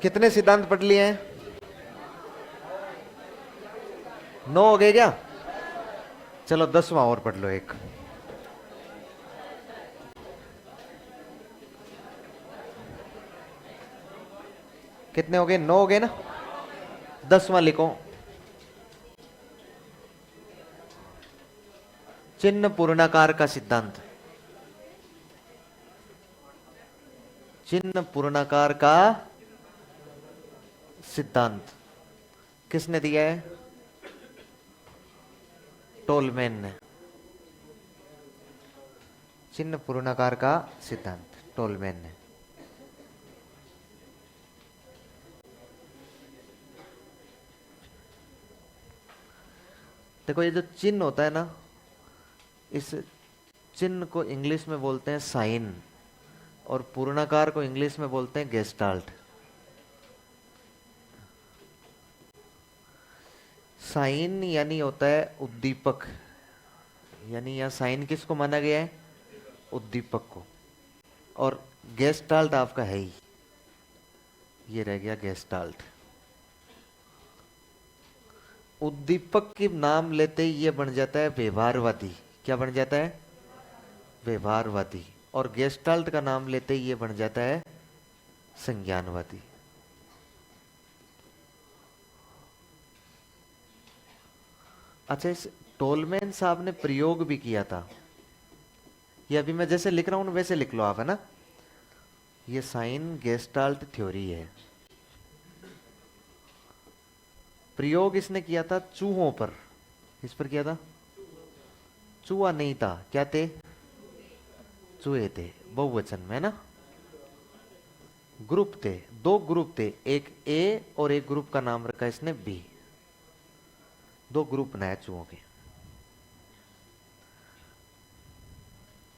कितने सिद्धांत पढ़ लिए हैं? 9 हो गए क्या? चलो 10वां और पढ़ लो एक। कितने हो गए? 9 हो गए ना? 10वां लिखो। चिन्ह पूर्णाकार का सिद्धांत। चिन्ह पूर्णाकार का सिद्धांत किसने दिया है? टोलमैन ने। चिन्ह पूर्णाकार का सिद्धांत टोलमैन ने। देखो ये जो चिन्ह होता है ना, इस चिन्ह को इंग्लिश में बोलते हैं साइन, और पूर्णाकार को इंग्लिश में बोलते हैं गेस्टाल्ट। साइन यानी होता है उद्दीपक, यानी यह साइन किसको माना गया है? उद्दीपक को। और गेस्टाल्ट आपका है ही, ये रह गया गेस्टाल्ट। उद्दीपक के नाम लेते ही ये बन जाता है व्यवहारवादी। क्या बन जाता है? व्यवहारवादी। और गेस्टाल्ट का नाम लेते ही ये बन जाता है संज्ञानवादी। अच्छा, इस टोलमैन साहब ने प्रयोग भी किया था। ये अभी मैं जैसे लिख रहा हूं वैसे लिख लो आप, है ना? ये साइन गेस्टाल्ट थ्योरी है। प्रयोग इसने किया था चूहों पर। किस पर किया था? चूहा नहीं था, क्या थे? चूहे थे, बहुवचन में, है ना? ग्रुप थे, 2 ग्रुप थे, एक ए और एक ग्रुप का नाम रखा इसने बी। 2 ग्रुप बनाया चूहों के,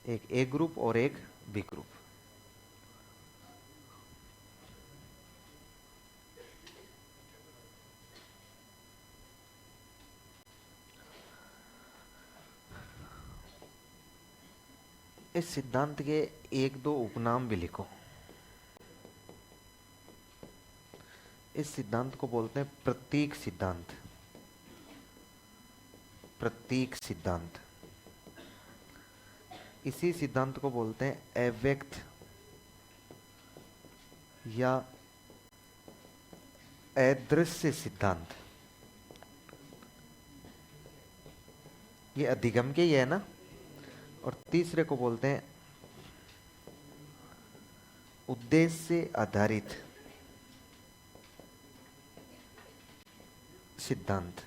एक ए ग्रुप और एक बी ग्रुप। इस सिद्धांत के 1-2 उपनाम भी लिखो। इस सिद्धांत को बोलते हैं प्रतीक सिद्धांत। प्रतीक सिद्धांत। इसी सिद्धांत को बोलते हैं अव्यक्त या अदृश्य सिद्धांत। ये अधिगम के ही है ना? और तीसरे को बोलते हैं उद्देश्य आधारित सिद्धांत।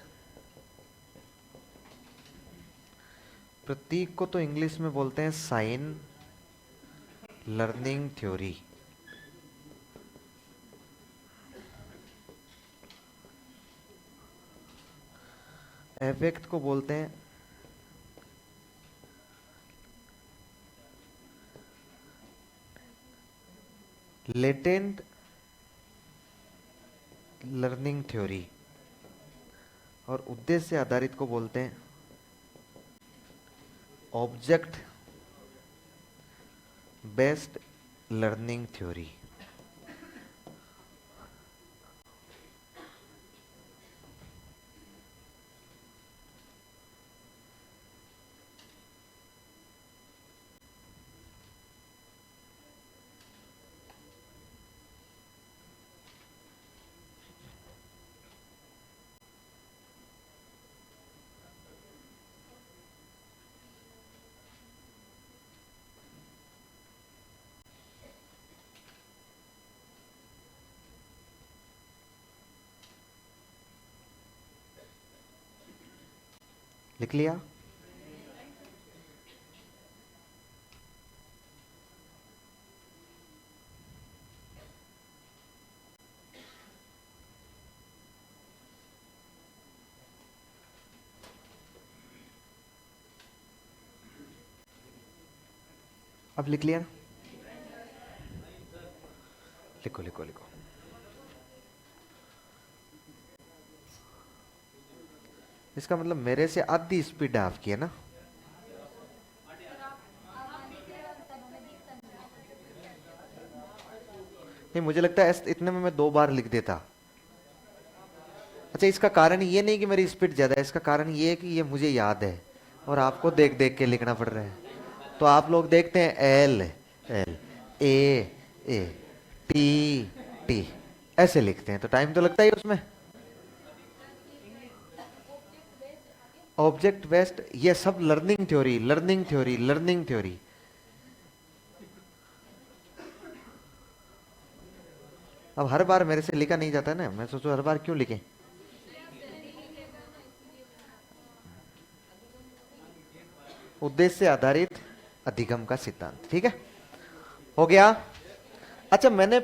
प्रतीक को तो इंग्लिश में बोलते हैं साइन लर्निंग थ्योरी। अव्यक्त को बोलते हैं लेटेंट लर्निंग थ्योरी, और उद्देश्य आधारित को बोलते हैं ऑब्जेक्ट बेस्ड लर्निंग थ्योरी। लिख लिया? अब लिख लिया? लिखो लिखो लिखो। इसका मतलब मेरे से आधी स्पीड है आपकी, है ना? ये मुझे लगता है इतने में मैं 2 बार लिख देता। अच्छा, इसका कारण ये नहीं कि मेरी स्पीड ज्यादा है, इसका कारण ये है कि ये मुझे याद है और आपको देख देख के लिखना पड़ रहा है। तो आप लोग देखते हैं एल एल, ए ए, टी टी, ऐसे लिखते हैं, तो टाइम तो लगता ही है उसमें। ऑब्जेक्ट बेस्ड, ये सब learning theory, learning theory, learning theory. अब हर बार मेरे से लिखा नहीं जाता ना, मैं सोचू हर बार क्यों लिखें। उद्देश्य आधारित अधिगम का सिद्धांत, ठीक है, हो गया। अच्छा, मैंने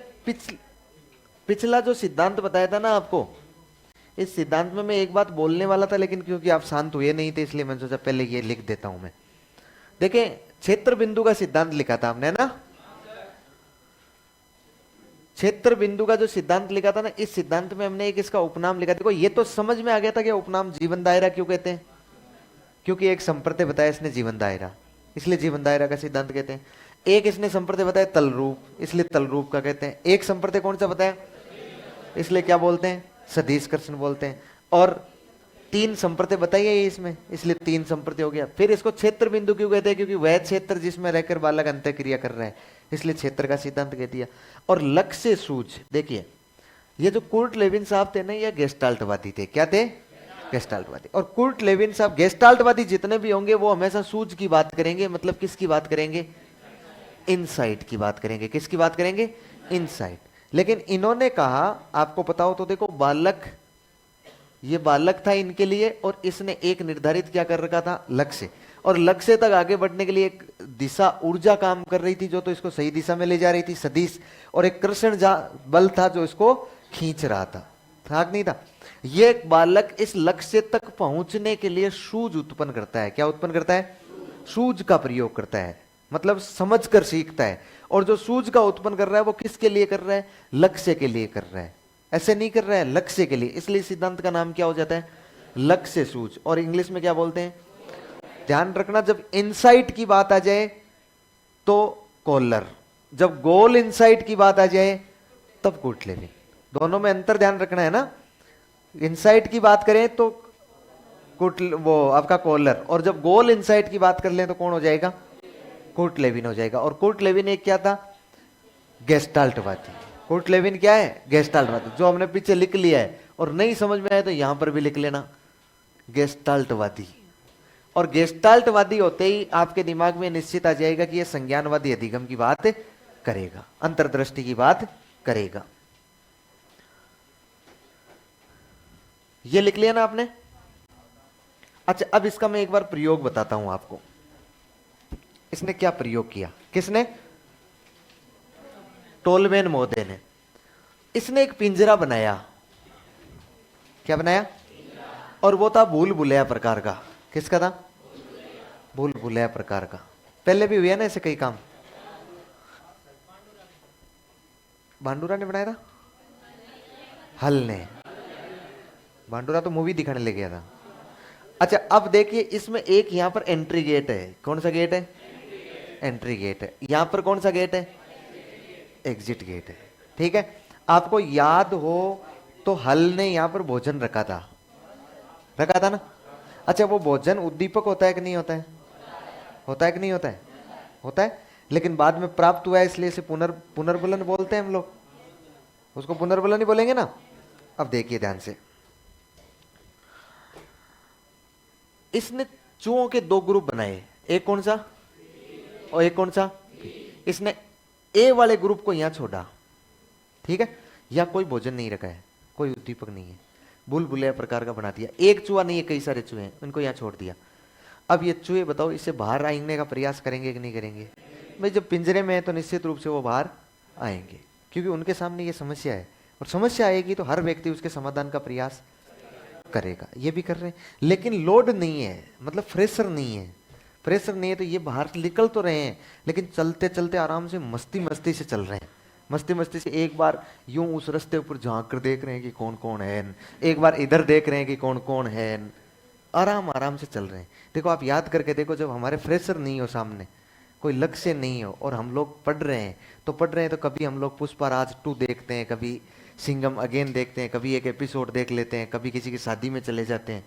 पिछला जो सिद्धांत बताया था ना आपको, इस सिद्धांत में मैं एक बात बोलने वाला था, लेकिन क्योंकि आप शांत हुए नहीं थे इसलिए मैंने सोचा पहले ये लिख देता हूं मैं। देखें, क्षेत्र बिंदु का सिद्धांत लिखा था हमने ना, क्षेत्र बिंदु का जो सिद्धांत लिखा था ना, इस सिद्धांत में हमने एक इसका उपनाम लिखा। देखो, ये तो समझ में आ गया था कि उपनाम जीवन दायरा क्यों कहते हैं, क्योंकि एक संप्रत्यय बताया इसने जीवन दायरा, इसलिए जीवन दायरा का सिद्धांत कहते हैं। एक इसने संप्रत्यय बताया तल रूप, इसलिए तल रूप का कहते हैं। एक संप्रत्यय कौन सा बताया, इसलिए क्या बोलते हैं, सदिश कर्षण बोलते हैं। और 3 संप्रत्यय बताइए इसमें, इसलिए 3 संप्रत्यय हो गया। फिर इसको क्षेत्र बिंदु क्यों कहते हैं, क्योंकि वह क्षेत्र जिसमें रहकर बालक अंतः क्रिया कर रहा है, इसलिए क्षेत्र का सिद्धांत कह दिया। और लक्ष्य सूझ, देखिए ये जो कुर्ट लेविन साहब थे ना, ये गेस्टाल्टवादी थे। क्या थे, गेस्टाल्टवादी। और कुर्ट लेविन साहब, गेस्टाल्टवादी जितने भी होंगे वो हमेशा सूझ की बात करेंगे, मतलब किसकी बात करेंगे, इनसाइट की बात करेंगे। किसकी बात करेंगे, इनसाइट। लेकिन इन्होंने कहा, आपको पता हो तो देखो, बालक, ये बालक था इनके लिए, और इसने एक निर्धारित क्या कर रखा था, लक्ष्य। और लक्ष्य तक आगे बढ़ने के लिए एक दिशा, ऊर्जा काम कर रही थी, जो तो इसको सही दिशा में ले जा रही थी, सदिश। और एक कृष्ण बल था जो इसको खींच रहा था कि नहीं था। ये एक बालक इस लक्ष्य तक पहुंचने के लिए सूझ उत्पन्न करता है। क्या उत्पन्न करता है, सूझ का प्रयोग करता है, मतलब समझ कर सीखता है। और जो सूझ का उत्पन्न कर रहा है वो किसके लिए कर रहा है, लक्ष्य के लिए कर रहा है, ऐसे नहीं कर रहा है, लक्ष्य के लिए। इसलिए सिद्धांत का नाम क्या हो जाता है, लक्ष्य सूझ। और इंग्लिश में क्या बोलते हैं, ध्यान रखना, जब इनसाइट की बात आ जाए तो कॉलर, जब गोल इनसाइट की बात आ जाए तब कुर्ट लेविन। दोनों में अंतर ध्यान रखना है ना। इनसाइट की बात करें तो वो आपका कॉलर, और जब गोल इनसाइट की बात कर लें तो कौन हो जाएगा, कुर्ट लेविन हो जाएगा। और कुर्ट लेविन एक क्या था, गेस्टाल्टवादी। कुर्ट लेविन क्या है, गेस्टाल्टवादी, जो हमने पीछे लिख लिया है। और नहीं समझ में आए तो यहां पर भी लिख लेना, गेस्टाल्टवादी। और गेस्टाल्टवादी होते ही आपके दिमाग में निश्चित आ जाएगा कि यह संज्ञानवादी अधिगम की बात करेगा, अंतर्दृष्टि की बात करेगा। ये लिख लिया ना आपने। अच्छा, अब इसका मैं एक बार प्रयोग बताता हूं आपको। इसने क्या प्रयोग किया, किसने, टोलमेन महोदय ने। इसने एक पिंजरा बनाया। क्या बनाया, और वो था भूल भुलैया प्रकार का। किसका था, भूल भुलैया प्रकार का। पहले भी हुआ ना ऐसे कई काम। भांडुरा ने बनाया था, हल ने। भांडुरा तो मूवी दिखाने ले गया था। अच्छा, अब देखिए इसमें एक यहां पर एंट्री गेट है। कौन सा गेट है, एंट्री गेट है। यहां पर कौन सा गेट है, एग्जिट गेट है। ठीक है, आपको याद हो तो हल ने यहां पर भोजन रखा था, रखा था ना। अच्छा, वो भोजन उद्दीपक होता है कि नहीं होता है, होता है कि नहीं होता है, होता है। लेकिन बाद में प्राप्त हुआ है, इसलिए इसे पुनर्बलन बोलते हैं हम लोग, उसको पुनर्बलन ही बोलेंगे ना। अब देखिए ध्यान से, इसने चूहों के 2 ग्रुप बनाए, एक कौन सा और एक कौन सा। इसने ए वाले ग्रुप को यहां छोड़ा, ठीक है, या कोई भोजन नहीं रखा है, कोई उद्दीपक नहीं है, भूल भुलैया प्रकार का बना दिया। एक चूहा नहीं है, कई सारे चूहे हैं, उनको यहां छोड़ दिया। अब ये चूहे बताओ, इससे बाहर आने का प्रयास करेंगे कि नहीं करेंगे। भाई जब पिंजरे में है तो निश्चित रूप से वो बाहर आएंगे, क्योंकि उनके सामने ये समस्या है, और समस्या आएगी तो हर व्यक्ति उसके समाधान का प्रयास करेगा। ये भी कर रहे हैं, लेकिन लोड नहीं है, मतलब प्रेशर नहीं है। प्रेशर नहीं है तो ये बाहर निकल तो रहे हैं, लेकिन चलते चलते आराम से मस्ती मस्ती से चल रहे हैं। मस्ती मस्ती से एक बार यूं उस रास्ते ऊपर झांक कर देख रहे हैं कि कौन कौन है, एक बार इधर देख रहे हैं कि कौन कौन है, आराम आराम से चल रहे हैं। देखो आप याद करके देखो, जब हमारे प्रेशर नहीं हो सामने कोई लक्ष्य नहीं हो और हम लोग पढ़ रहे हैं तो कभी हम लोग पुष्पाराज 2 देखते हैं, कभी सिंघम अगेन देखते हैं, कभी एक एपिसोड देख लेते हैं, कभी किसी की शादी में चले जाते हैं।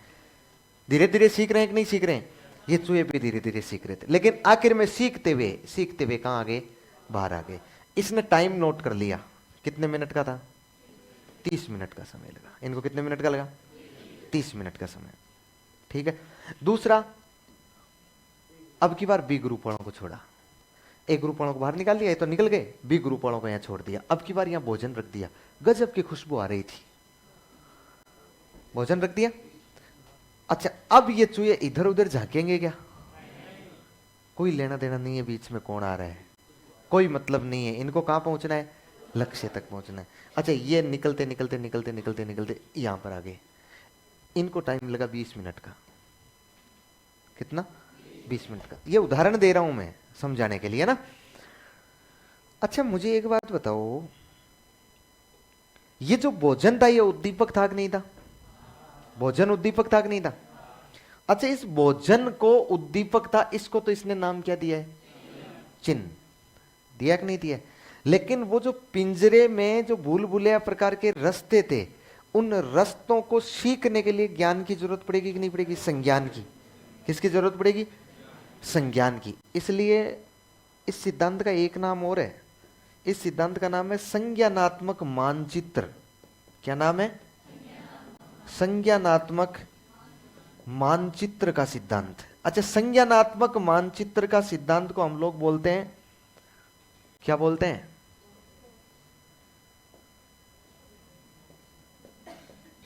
धीरे धीरे सीख रहे हैं कि नहीं सीख रहे हैं? ये चूहे भी धीरे धीरे सीख रहे थे, लेकिन आखिर में सीखते हुए कहां आ गए? बाहर आ गए। इसने टाइम नोट कर लिया, कितने मिनट का था? 30 मिनट का समय लगा। इनको कितने मिनट का लगा? 30 मिनट का समय। ठीक है। दूसरा, अब की बार बी ग्रुप वालों को छोड़ा, ए ग्रुप वालों को बाहर निकाल दिया, ये तो निकल गए, बी ग्रुप वालों को यहां छोड़ दिया। अब की बार यहां भोजन रख दिया, गजब की खुशबू आ रही थी, भोजन रख दिया। अच्छा, अब ये चूहे इधर उधर झांकेंगे क्या? कोई लेना देना नहीं है बीच में कौन आ रहा है, कोई मतलब नहीं है। इनको कहां पहुंचना है? लक्ष्य तक पहुंचना है। अच्छा, ये निकलते निकलते निकलते निकलते निकलते यहां पर आ गए। इनको टाइम लगा 20 मिनट का। कितना? 20 मिनट का। ये उदाहरण दे रहा हूं मैं समझाने के लिए ना। अच्छा, मुझे एक बात बताओ, ये जो भोजन था ये उद्दीपक था कि नहीं था? भोजन उद्दीपक था कि नहीं था? अच्छा, इस भोजन को उद्दीपक था, इसको तो इसने नाम क्या दिया है? चिन्ह दिया कि नहीं दिया? लेकिन वो जो पिंजरे में जो भूल भुलैया प्रकार के रस्ते थे, उन रस्तों को सीखने के लिए ज्ञान की जरूरत पड़ेगी कि नहीं पड़ेगी? संज्ञान की। किसकी जरूरत पड़ेगी? संज्ञान की। इसलिए इस सिद्धांत का एक नाम और है, इस सिद्धांत का नाम है संज्ञानात्मक मानचित्र। क्या नाम है? संज्ञानात्मक मानचित्र का सिद्धांत। अच्छा, संज्ञानात्मक मानचित्र का सिद्धांत को हम लोग बोलते हैं, क्या बोलते हैं?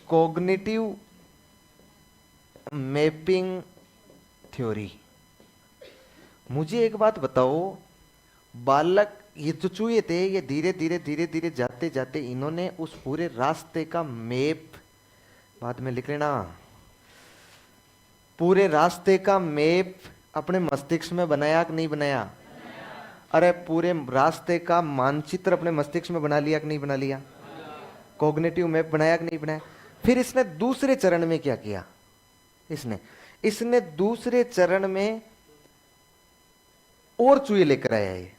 Cognitive mapping theory. मुझे एक बात बताओ, बालक, ये जो चूहे थे ये धीरे धीरे धीरे धीरे जाते जाते इन्होंने उस पूरे रास्ते का मैप, बाद में लिख लेना, पूरे रास्ते का मैप अपने मस्तिष्क में बनाया कि नहीं बनाया? अरे, पूरे रास्ते का मानचित्र अपने मस्तिष्क में बना लिया कि नहीं बना लिया? कॉग्निटिव मैप बनाया कि नहीं बनाया? फिर इसने दूसरे चरण में क्या किया? इसने दूसरे चरण में और चूहे लेकर आया। ये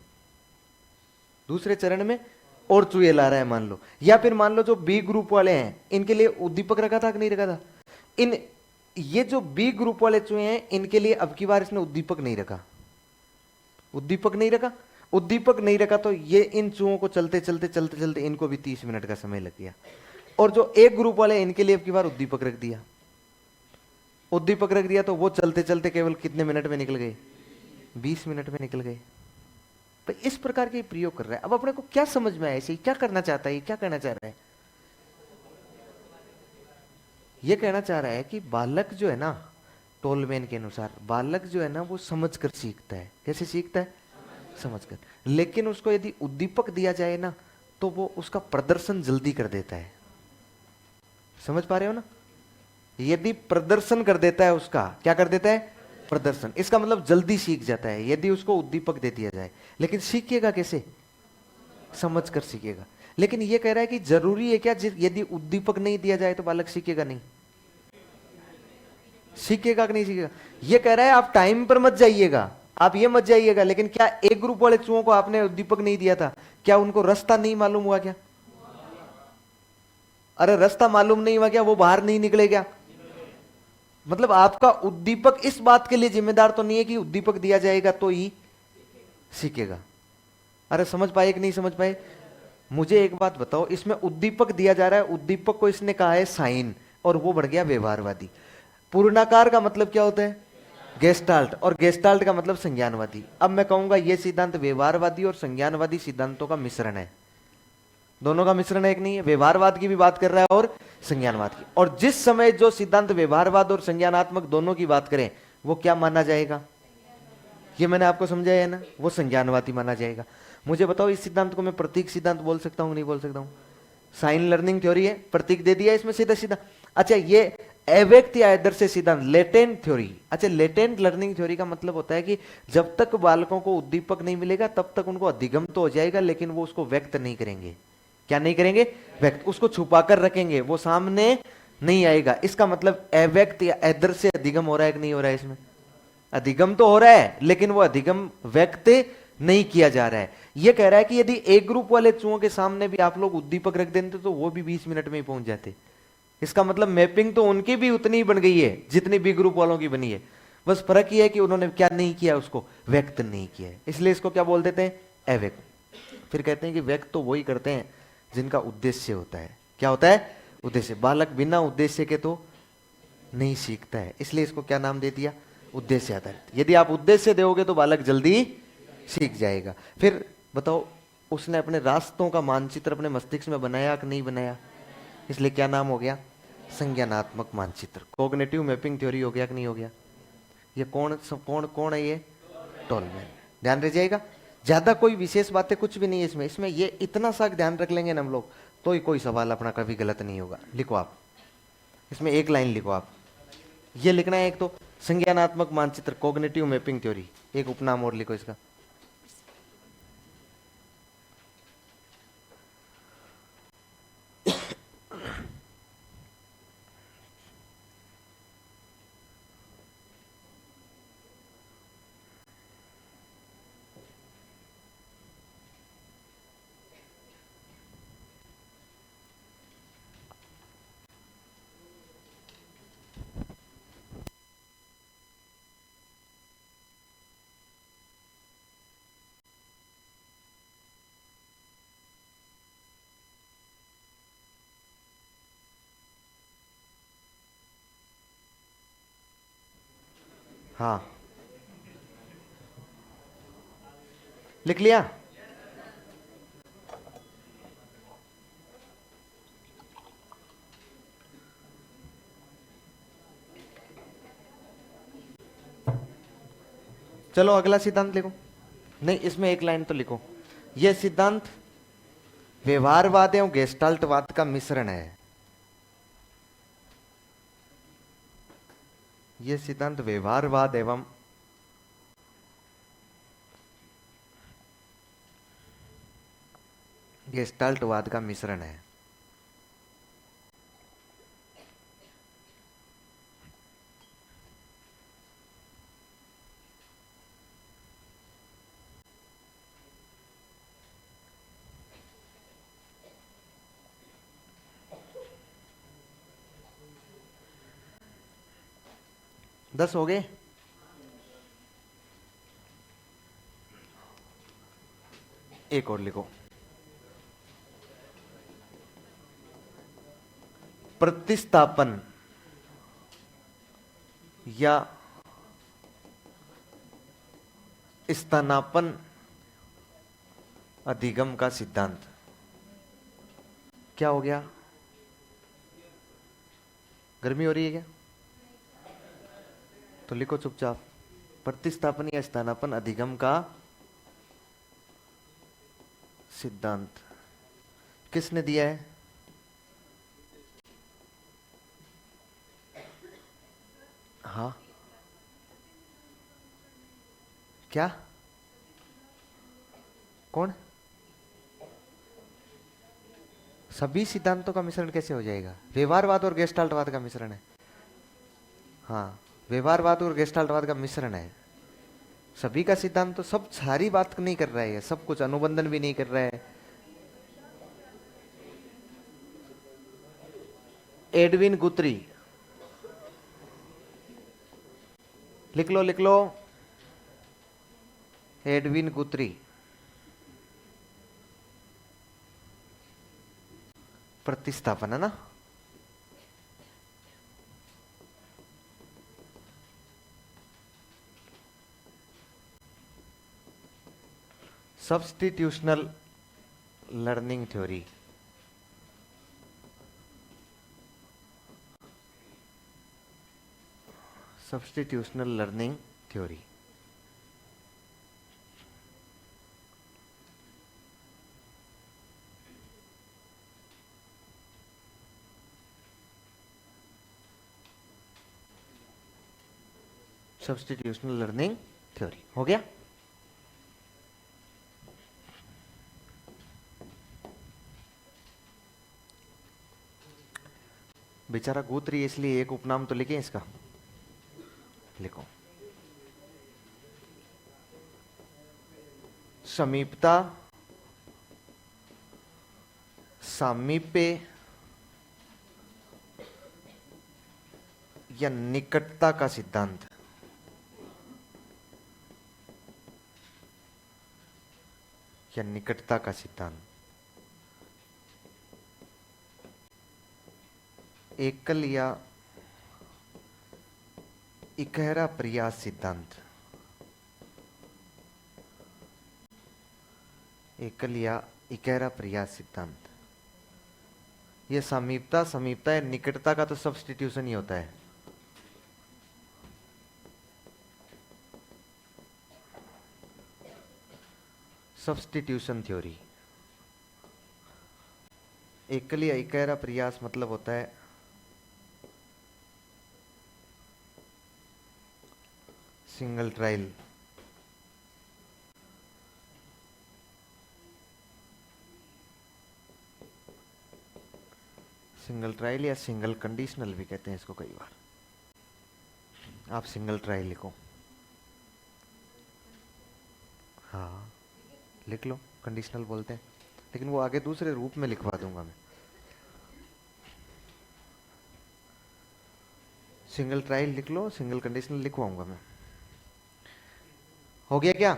दूसरे चरण में और चूहे ला रहा है मान लो, या फिर मान लो जो बी ग्रुप वाले हैं इनके लिए उद्दीपक रखा था कि नहीं रखा था? ये जो बी ग्रुप वाले चूहे हैं इनके लिए अब की बार इसने उद्दीपक नहीं रखा। उद्दीपक नहीं रखा, उद्दीपक नहीं रखा तो ये इन चूहों को चलते चलते चलते चलते इनको भी 30 मिनट का समय लग गया। और जो एक ग्रुप वाले इनके लिए अब की बार उद्दीपक रख दिया, उद्दीपक रख दिया तो वो चलते चलते केवल कितने मिनट में निकल गए? 20 मिनट में निकल गए। तो इस प्रकार के प्रयोग कर रहा है। अब अपने को क्या समझ में आया, इसे क्या करना चाहता है, क्या कहना चाह रहा है? ये कहना चाह रहा है कि बालक जो है ना, टोलमैन के अनुसार बालक जो है ना वो समझकर सीखता है। कैसे सीखता है? समझकर। लेकिन उसको यदि उद्दीपक दिया जाए ना तो वो उसका प्रदर्शन जल्दी कर देता है। समझ पा रहे हो ना? यदि प्रदर्शन कर देता है, उसका क्या कर देता है? प्रदर्शन। इसका मतलब जल्दी सीख जाता है यदि उसको उद्दीपक दे दिया जाए। लेकिन सीखेगा कैसे? समझकर सीखेगा। लेकिन यह कह रहा है कि जरूरी है क्या यदि उद्दीपक नहीं दिया जाए तो बालक सीखेगा नहीं? सीखेगा कि नहीं सीखेगा? यह कह रहा है आप टाइम पर मत जाइएगा, आप ये मत जाइएगा, लेकिन क्या एक ग्रुप वाले चूहों को आपने उद्दीपक नहीं दिया था, क्या उनको रास्ता नहीं मालूम हुआ क्या? अरे रास्ता मालूम नहीं हुआ क्या? वो बाहर नहीं निकले क्या? मतलब आपका उद्दीपक इस बात के लिए जिम्मेदार तो नहीं है कि उद्दीपक दिया जाएगा तो ही सीखेगा। अरे समझ पाए कि नहीं समझ पाए? मुझे एक बात बताओ, इसमें उद्दीपक दिया जा रहा है, उद्दीपक को इसने कहा है साइन, और वो बढ़ गया व्यवहारवादी। पूर्णाकार का मतलब क्या होता है? गेस्टाल्ट, और गेस्टाल्ट का मतलब संज्ञानवादी। अब मैं कहूंगा यह सिद्धांत व्यवहारवादी और संज्ञानवादी सिद्धांतों का मिश्रण है। दोनों का मिश्रण एक नहीं है, व्यवहारवाद की भी बात कर रहा है और संज्ञानवाद की। और जिस समय जो सिद्धांत व्यवहारवाद और संज्ञानात्मक दोनों की बात करें वो क्या माना जाएगा? ये मैंने आपको समझाया है ना, वो संज्ञानवादी माना जाएगा। मुझे बताओ, इस सिद्धांत को मैं प्रतीक सिद्धांत बोल सकता हूं नहीं बोल सकता हूं? साइन लर्निंग थ्योरी है, प्रतीक दे दिया इसमें सीधा सीधा। अच्छा, ये अव्यक्त या आदर्श सिद्धांत, लेटेंट थ्योरी। अच्छा, लेटेंट लर्निंग थ्योरी का मतलब होता है कि जब तक बालकों को उद्दीपक नहीं मिलेगा तब तक उनको अधिगम तो हो जाएगा, लेकिन वो उसको व्यक्त नहीं करेंगे। क्या नहीं करेंगे? व्यक्त। उसको छुपा कर रखेंगे, वो सामने नहीं आएगा। इसका मतलब अव्यक्त या आदर्श से अधिगम हो रहा है कि नहीं हो रहा है? इसमें अधिगम तो हो रहा है लेकिन वो अधिगम व्यक्त नहीं किया जा रहा है। ये कह रहा है कि यदि एक ग्रुप वाले चूहों के सामने भी आप लोग उद्दीपक रख देते तो वो भी 20 मिनट में ही पहुंच जाते। इसका मतलब मैपिंग तो उनकी भी उतनी ही बन गई है जितनी बी ग्रुप वालों की बनी है। बस फर्क यह है कि उन्होंने क्या नहीं किया, उसको व्यक्त नहीं किया है, इसलिए इसको क्या बोल देते हैं, अव्यक्त। फिर कहते हैं कि व्यक्त तो वही करते हैं जिनका उद्देश्य होता है। क्या होता है, उद्देश्य। बालक बिना उद्देश्य के तो नहीं सीखता है, इसलिए इसको क्या नाम दे दिया, उद्देश्य आधारित। यदि आप उद्देश्य दोगे तो बालक जल्दी सीख जाएगा। फिर बताओ, उसने अपने रास्तों का मानचित्र अपने मस्तिष्क में बनाया कि नहीं बनाया, इसलिए क्या नाम हो गया, संज्ञानात्मक मानचित्र। कॉग्निटिव मैपिंग थ्योरी हो गया कि नहीं हो गया। ये कौन कौन कौन है, ये टोलमैन। ध्यान रह जाएगा, ज्यादा कोई विशेष बातें कुछ भी नहीं है इसमें। इसमें ये इतना सा ध्यान रख लेंगे ना हम लोग तो ही कोई सवाल अपना कभी गलत नहीं होगा। लिखो आप, इसमें एक लाइन लिखो आप, ये लिखना है। एक तो संज्ञानात्मक मानचित्र, कॉग्निटिव मैपिंग थ्योरी, एक उपनाम और लिखो इसका। हाँ, लिख लिया। चलो अगला सिद्धांत लिखो। नहीं, इसमें एक लाइन तो लिखो। यह सिद्धांत व्यवहारवाद एवं गेस्टाल्टवाद का मिश्रण है। यह सिद्धांत व्यवहारवाद एवं गेस्टाल्टवाद का मिश्रण है। दस हो गए। एक और लिखो, प्रतिस्थापन या स्थानापन्न अधिगम का सिद्धांत। क्या हो गया, गर्मी हो रही है क्या, तो लिखो चुपचाप, प्रतिस्थापन या स्थानापन्न अधिगम का सिद्धांत। किसने दिया है, हाँ क्या, कौन, सभी सिद्धांतों का मिश्रण कैसे हो जाएगा, व्यवहारवाद और गेस्टाल्टवाद का मिश्रण है। हाँ, व्यवहारवाद और गेस्टाल्टवाद का मिश्रण है। सभी का सिद्धांत तो सब सारी बात नहीं कर रहा है, सब कुछ अनुबंधन भी नहीं कर रहा है। एडविन गुत्री, लिख लो लिख लो, एडविन गुत्री प्रतिस्थापन है ना। Substitutional learning theory, substitutional learning theory. Substitutional learning theory हो गया। बेचारा गोत्री, इसलिए एक उपनाम तो लिखे इसका, लिखो समीपता, सामीप्य या निकटता का सिद्धांत। या निकटता का सिद्धांत। एकल या इकहरा प्रयास सिद्धांत। एकल या इकहरा प्रयास सिद्धांत। यह समीपता, समीपता या निकटता का तो सब्स्टिट्यूशन ही होता है। Substitution theory. एकल या इकहरा प्रयास मतलब होता है सिंगल ट्रायल। सिंगल ट्रायल या सिंगल कंडीशनल भी कहते हैं इसको कई बार। आप सिंगल ट्रायल लिखो। हाँ लिख लो, कंडीशनल बोलते हैं, लेकिन वो आगे दूसरे रूप में लिखवा दूंगा मैं। सिंगल ट्रायल लिख लो, सिंगल कंडीशनल लिखवाऊंगा मैं। हो गया क्या?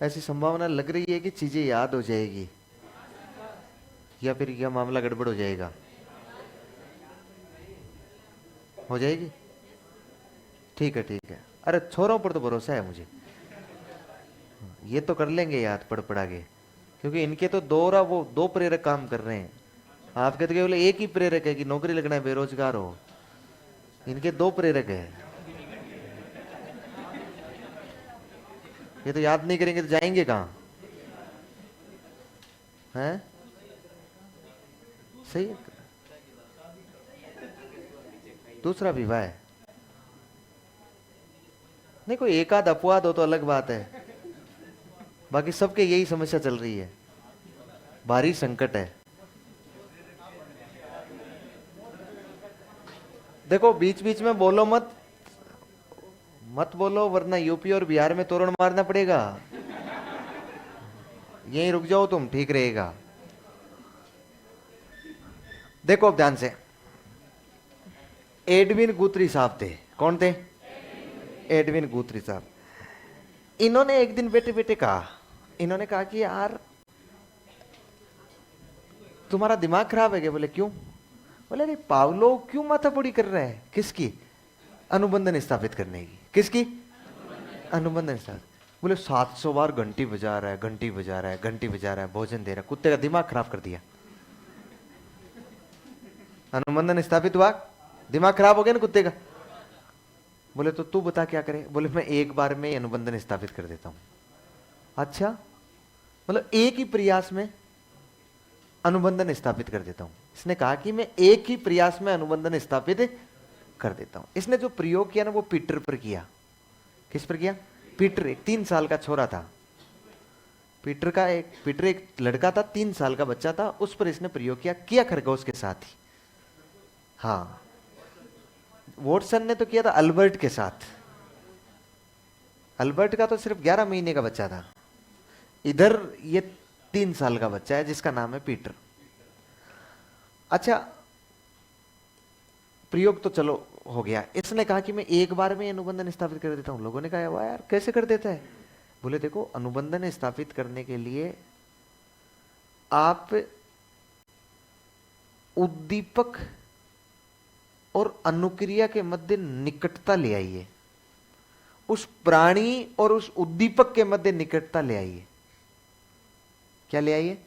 ऐसी संभावना लग रही है कि चीजें याद हो जाएगी, या फिर यह मामला गड़बड़ हो जाएगा? हो जाएगी? ठीक है ठीक है। अरे छोरों पर तो भरोसा है मुझे, ये तो कर लेंगे याद पढ़ पढ़ा के, क्योंकि इनके तो वो दो प्रेरक काम कर रहे हैं। आपके तो केवल एक ही प्रेरक है कि नौकरी लगना है, बेरोजगार हो। इनके दो प्रेरक है। ये तो याद नहीं करेंगे तो जाएंगे कहां? हैं? सही है। दूसरा विवाह है, नहीं कोई एक आध अपवाद हो तो अलग बात है, बाकी सबके यही समस्या चल रही है। भारी संकट है। देखो बीच बीच में बोलो मत, मत बोलो वरना यूपी और बिहार में तोरण मारना पड़ेगा। यहीं रुक जाओ तुम, ठीक रहेगा। देखो अब ध्यान से, एडविन गुथरी साहब थे। कौन थे? एडविन गुथरी साहब। इन्होंने एक दिन बेटे बेटे कहा, इन्होंने कहा कि यार तुम्हारा दिमाग खराब है क्या? बोले क्यों? बोले अरे पावलो क्यों माथापड़ी कर रहा है? किसकी? अनुबंधन स्थापित करने की। किसकी? अनुबंधन स्थापित। बोले 700 बार घंटी बजा रहा है, घंटी बजा रहा है, घंटी बजा रहा है, भोजन दे रहा है, कुत्ते का दिमाग खराब कर दिया। अनुबंधन स्थापित हुआ, दिमाग खराब हो गया ना कुत्ते का। बोले तो तू बता क्या करे? बोले मैं एक बार में अनुबंधन स्थापित कर देता हूं। अच्छा, मतलब एक ही प्रयास में अनुबंधन स्थापित कर देता हूं। इसने कहा कि मैं एक ही प्रयास में अनुबंधन स्थापित कर देता हूं। इसने जो प्रयोग किया ना वो पीटर पर किया। किस पर किया? पीटर, एक 3 साल का छोरा था। पीटर एक लड़का था, 3 साल का बच्चा था, उस पर इसने प्रयोग किया खरगोश के साथ ही। हाँ, वॉटसन ने तो किया था अल्बर्ट के साथ। अल्बर्ट का तो सिर्फ 11 महीने का बच्चा था। इधर ये 3 साल का बच्चा है जिसका नाम है पीटर। अच्छा, प्रयोग तो चलो हो गया। इसने कहा कि मैं एक बार में अनुबंधन स्थापित कर देता हूं। लोगों ने कहा वाह यार कैसे कर देता है? बोले देखो, अनुबंधन स्थापित करने के लिए आप उद्दीपक और अनुक्रिया के मध्य निकटता ले आइए। उस प्राणी और उस उद्दीपक के मध्य निकटता ले आइए। क्या ले आइए?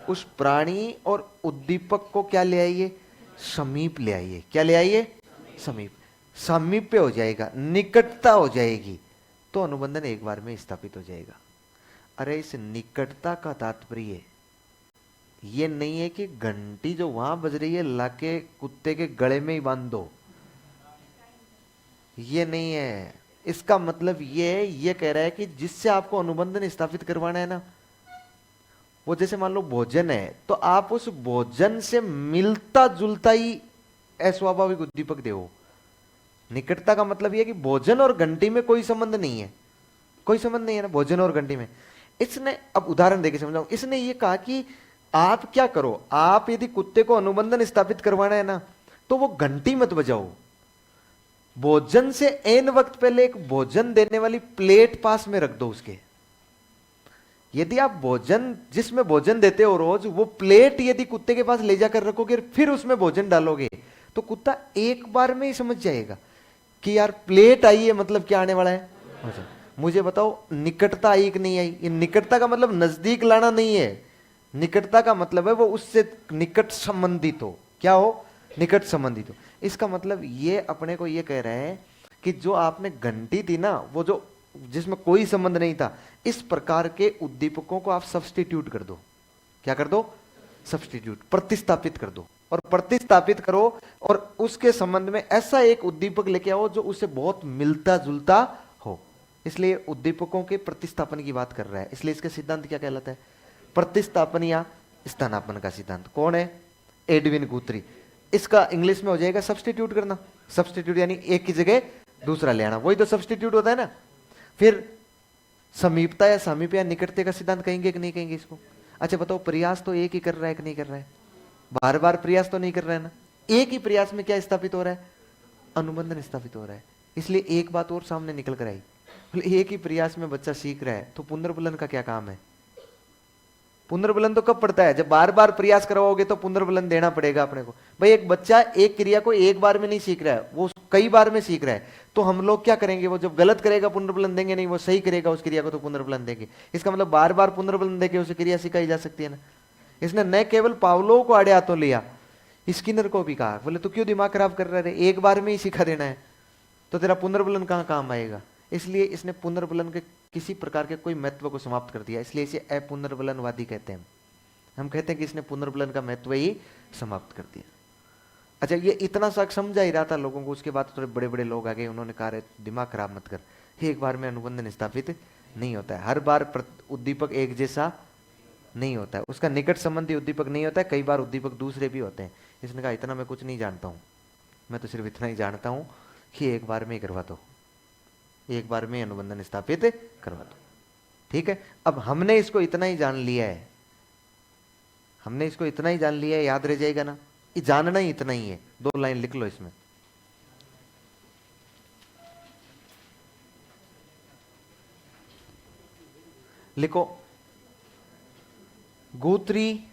उस प्राणी और उद्दीपक को क्या ले आइए? समीप ले आइए। क्या ले आइए? समीप। समीप पे हो जाएगा, निकटता हो जाएगी, तो अनुबंधन एक बार में स्थापित हो जाएगा। अरे इस निकटता का तात्पर्य ये नहीं है कि घंटी जो वहां बज रही है लाके कुत्ते के गले में ही बांध दो। ये नहीं है। इसका मतलब ये कह रहा है कि जिससे आपको अनुबंधन स्थापित करवाना है ना, वो जैसे मान लो भोजन है, तो आप उस भोजन से मिलता जुलता ही अस्वाभाविक उद्दीपक दो। निकटता का मतलब यह कि भोजन और घंटी में कोई संबंध नहीं है, कोई संबंध नहीं है ना भोजन और घंटी में। इसने, अब उदाहरण देके समझाऊं, इसने ये कहा कि आप क्या करो, आप यदि कुत्ते को अनुबंधन स्थापित करवाना है ना, तो वो घंटी मत बजाओ, भोजन से एन वक्त पहले एक भोजन देने वाली प्लेट पास में रख दो उसके। यदि आप भोजन, जिसमें भोजन देते हो रोज, वो प्लेट यदि कुत्ते के पास ले जाकर रखोगे फिर उसमें भोजन डालोगे, तो कुत्ता एक बार में ही समझ जाएगा कि यार प्लेट आई है मतलब क्या आने वाला है भोजन। मुझे बताओ निकटता आई कि नहीं आई? ये निकटता का मतलब नजदीक लाना नहीं है, निकटता का मतलब है वो उससे निकट संबंधित हो। क्या हो? निकट संबंधित हो। इसका मतलब ये अपने को ये कह रहे हैं कि जो आपने घंटी थी ना, वो जो जिसमें कोई संबंध नहीं था, इस प्रकार के उद्दीपकों को आप सब्स्टिट्यूट कर दो। क्या कर दो? सब्स्टिट्यूट, प्रतिस्थापित कर दो। और प्रतिस्थापित करो और उसके संबंध में ऐसा एक उद्दीपक लेके आओ जो उससे बहुत मिलता जुलता हो। इसलिए उद्दीपकों के प्रतिस्थापन की बात कर रहा है। इसलिए इसका सिद्धांत क्या कहलाता है? प्रतिस्थापन या स्थानापन्न का सिद्धांत। कौन है? एडविन गुथरी। इसका इंग्लिश में हो जाएगा सब्स्टिट्यूट करना। सब्स्टिट्यूट यानी एक की जगह दूसरा ले आना, वही तो सब्स्टिट्यूट होता है ना। फिर समीपता या सामीप्य या निकटता का सिद्धांत कहेंगे कि नहीं कहेंगे इसको? अच्छा बताओ, प्रयास तो एक ही कर रहा है कि नहीं कर रहा है? बार बार प्रयास तो नहीं कर रहा है ना। एक ही प्रयास में क्या स्थापित हो रहा है? अनुबंधन स्थापित हो रहा है। इसलिए एक बात और सामने निकल कर आई, एक ही प्रयास में बच्चा सीख रहा है, तो पुनर्बलन का क्या काम है? पुनर्बलन तो कब पड़ता है? जब बार बार प्रयास करवाओगे तो पुनर्बलन देना पड़ेगा अपने को। भाई एक बच्चा एक क्रिया को एक बार में नहीं सीख रहा है, वो कई बार में सीख रहा है। तो हम लोग क्या करेंगे? वो जब गलत करेगा पुनर्बलन देंगे नहीं, वो सही करेगा उस क्रिया को तो पुनर्बलन देंगे। इसका मतलब बार बार पुनर्बलन देके उसे क्रिया सिखाई जा सकती है ना। इसने न केवल पावलोव को आड़े हाथों लिया, स्किनर को भी कहा, बोले तू क्यों दिमाग खराब कर रहा है, एक बार में ही सिखा देना है तो तेरा पुनर्बलन कहां काम आएगा। इसलिए इसने पुनर्बलन के किसी प्रकार के कोई महत्व को समाप्त कर दिया। इसलिए इसे अपुनर्बलनवादी कहते हैं। हम कहते हैं कि इसने पुनर्बलन का महत्व ही समाप्त कर दिया। अच्छा, ये इतना सा समझा ही रहा था लोगों को, उसके बाद थोड़े बड़े बड़े लोग आ गए, उन्होंने कहा रे दिमाग खराब मत कर, एक बार में अनुबंधन स्थापित नहीं होता है, हर बार उद्दीपक एक जैसा नहीं होता है, उसका निकट संबंधी उद्दीपक नहीं होता है, कई बार उद्दीपक दूसरे भी होते हैं। इसने कहा इतना मैं कुछ नहीं जानता हूं, मैं तो सिर्फ इतना ही जानता हूं कि एक बार में ही करवा दो, एक बार में अनुबंधन स्थापित करवा दो। ठीक है, अब हमने इसको इतना ही जान लिया है, हमने इसको इतना ही जान लिया है, याद रह जाएगा ना। ये जानना ही इतना ही है। 2 लाइन लिख लो इसमें। लिखो, गुथरी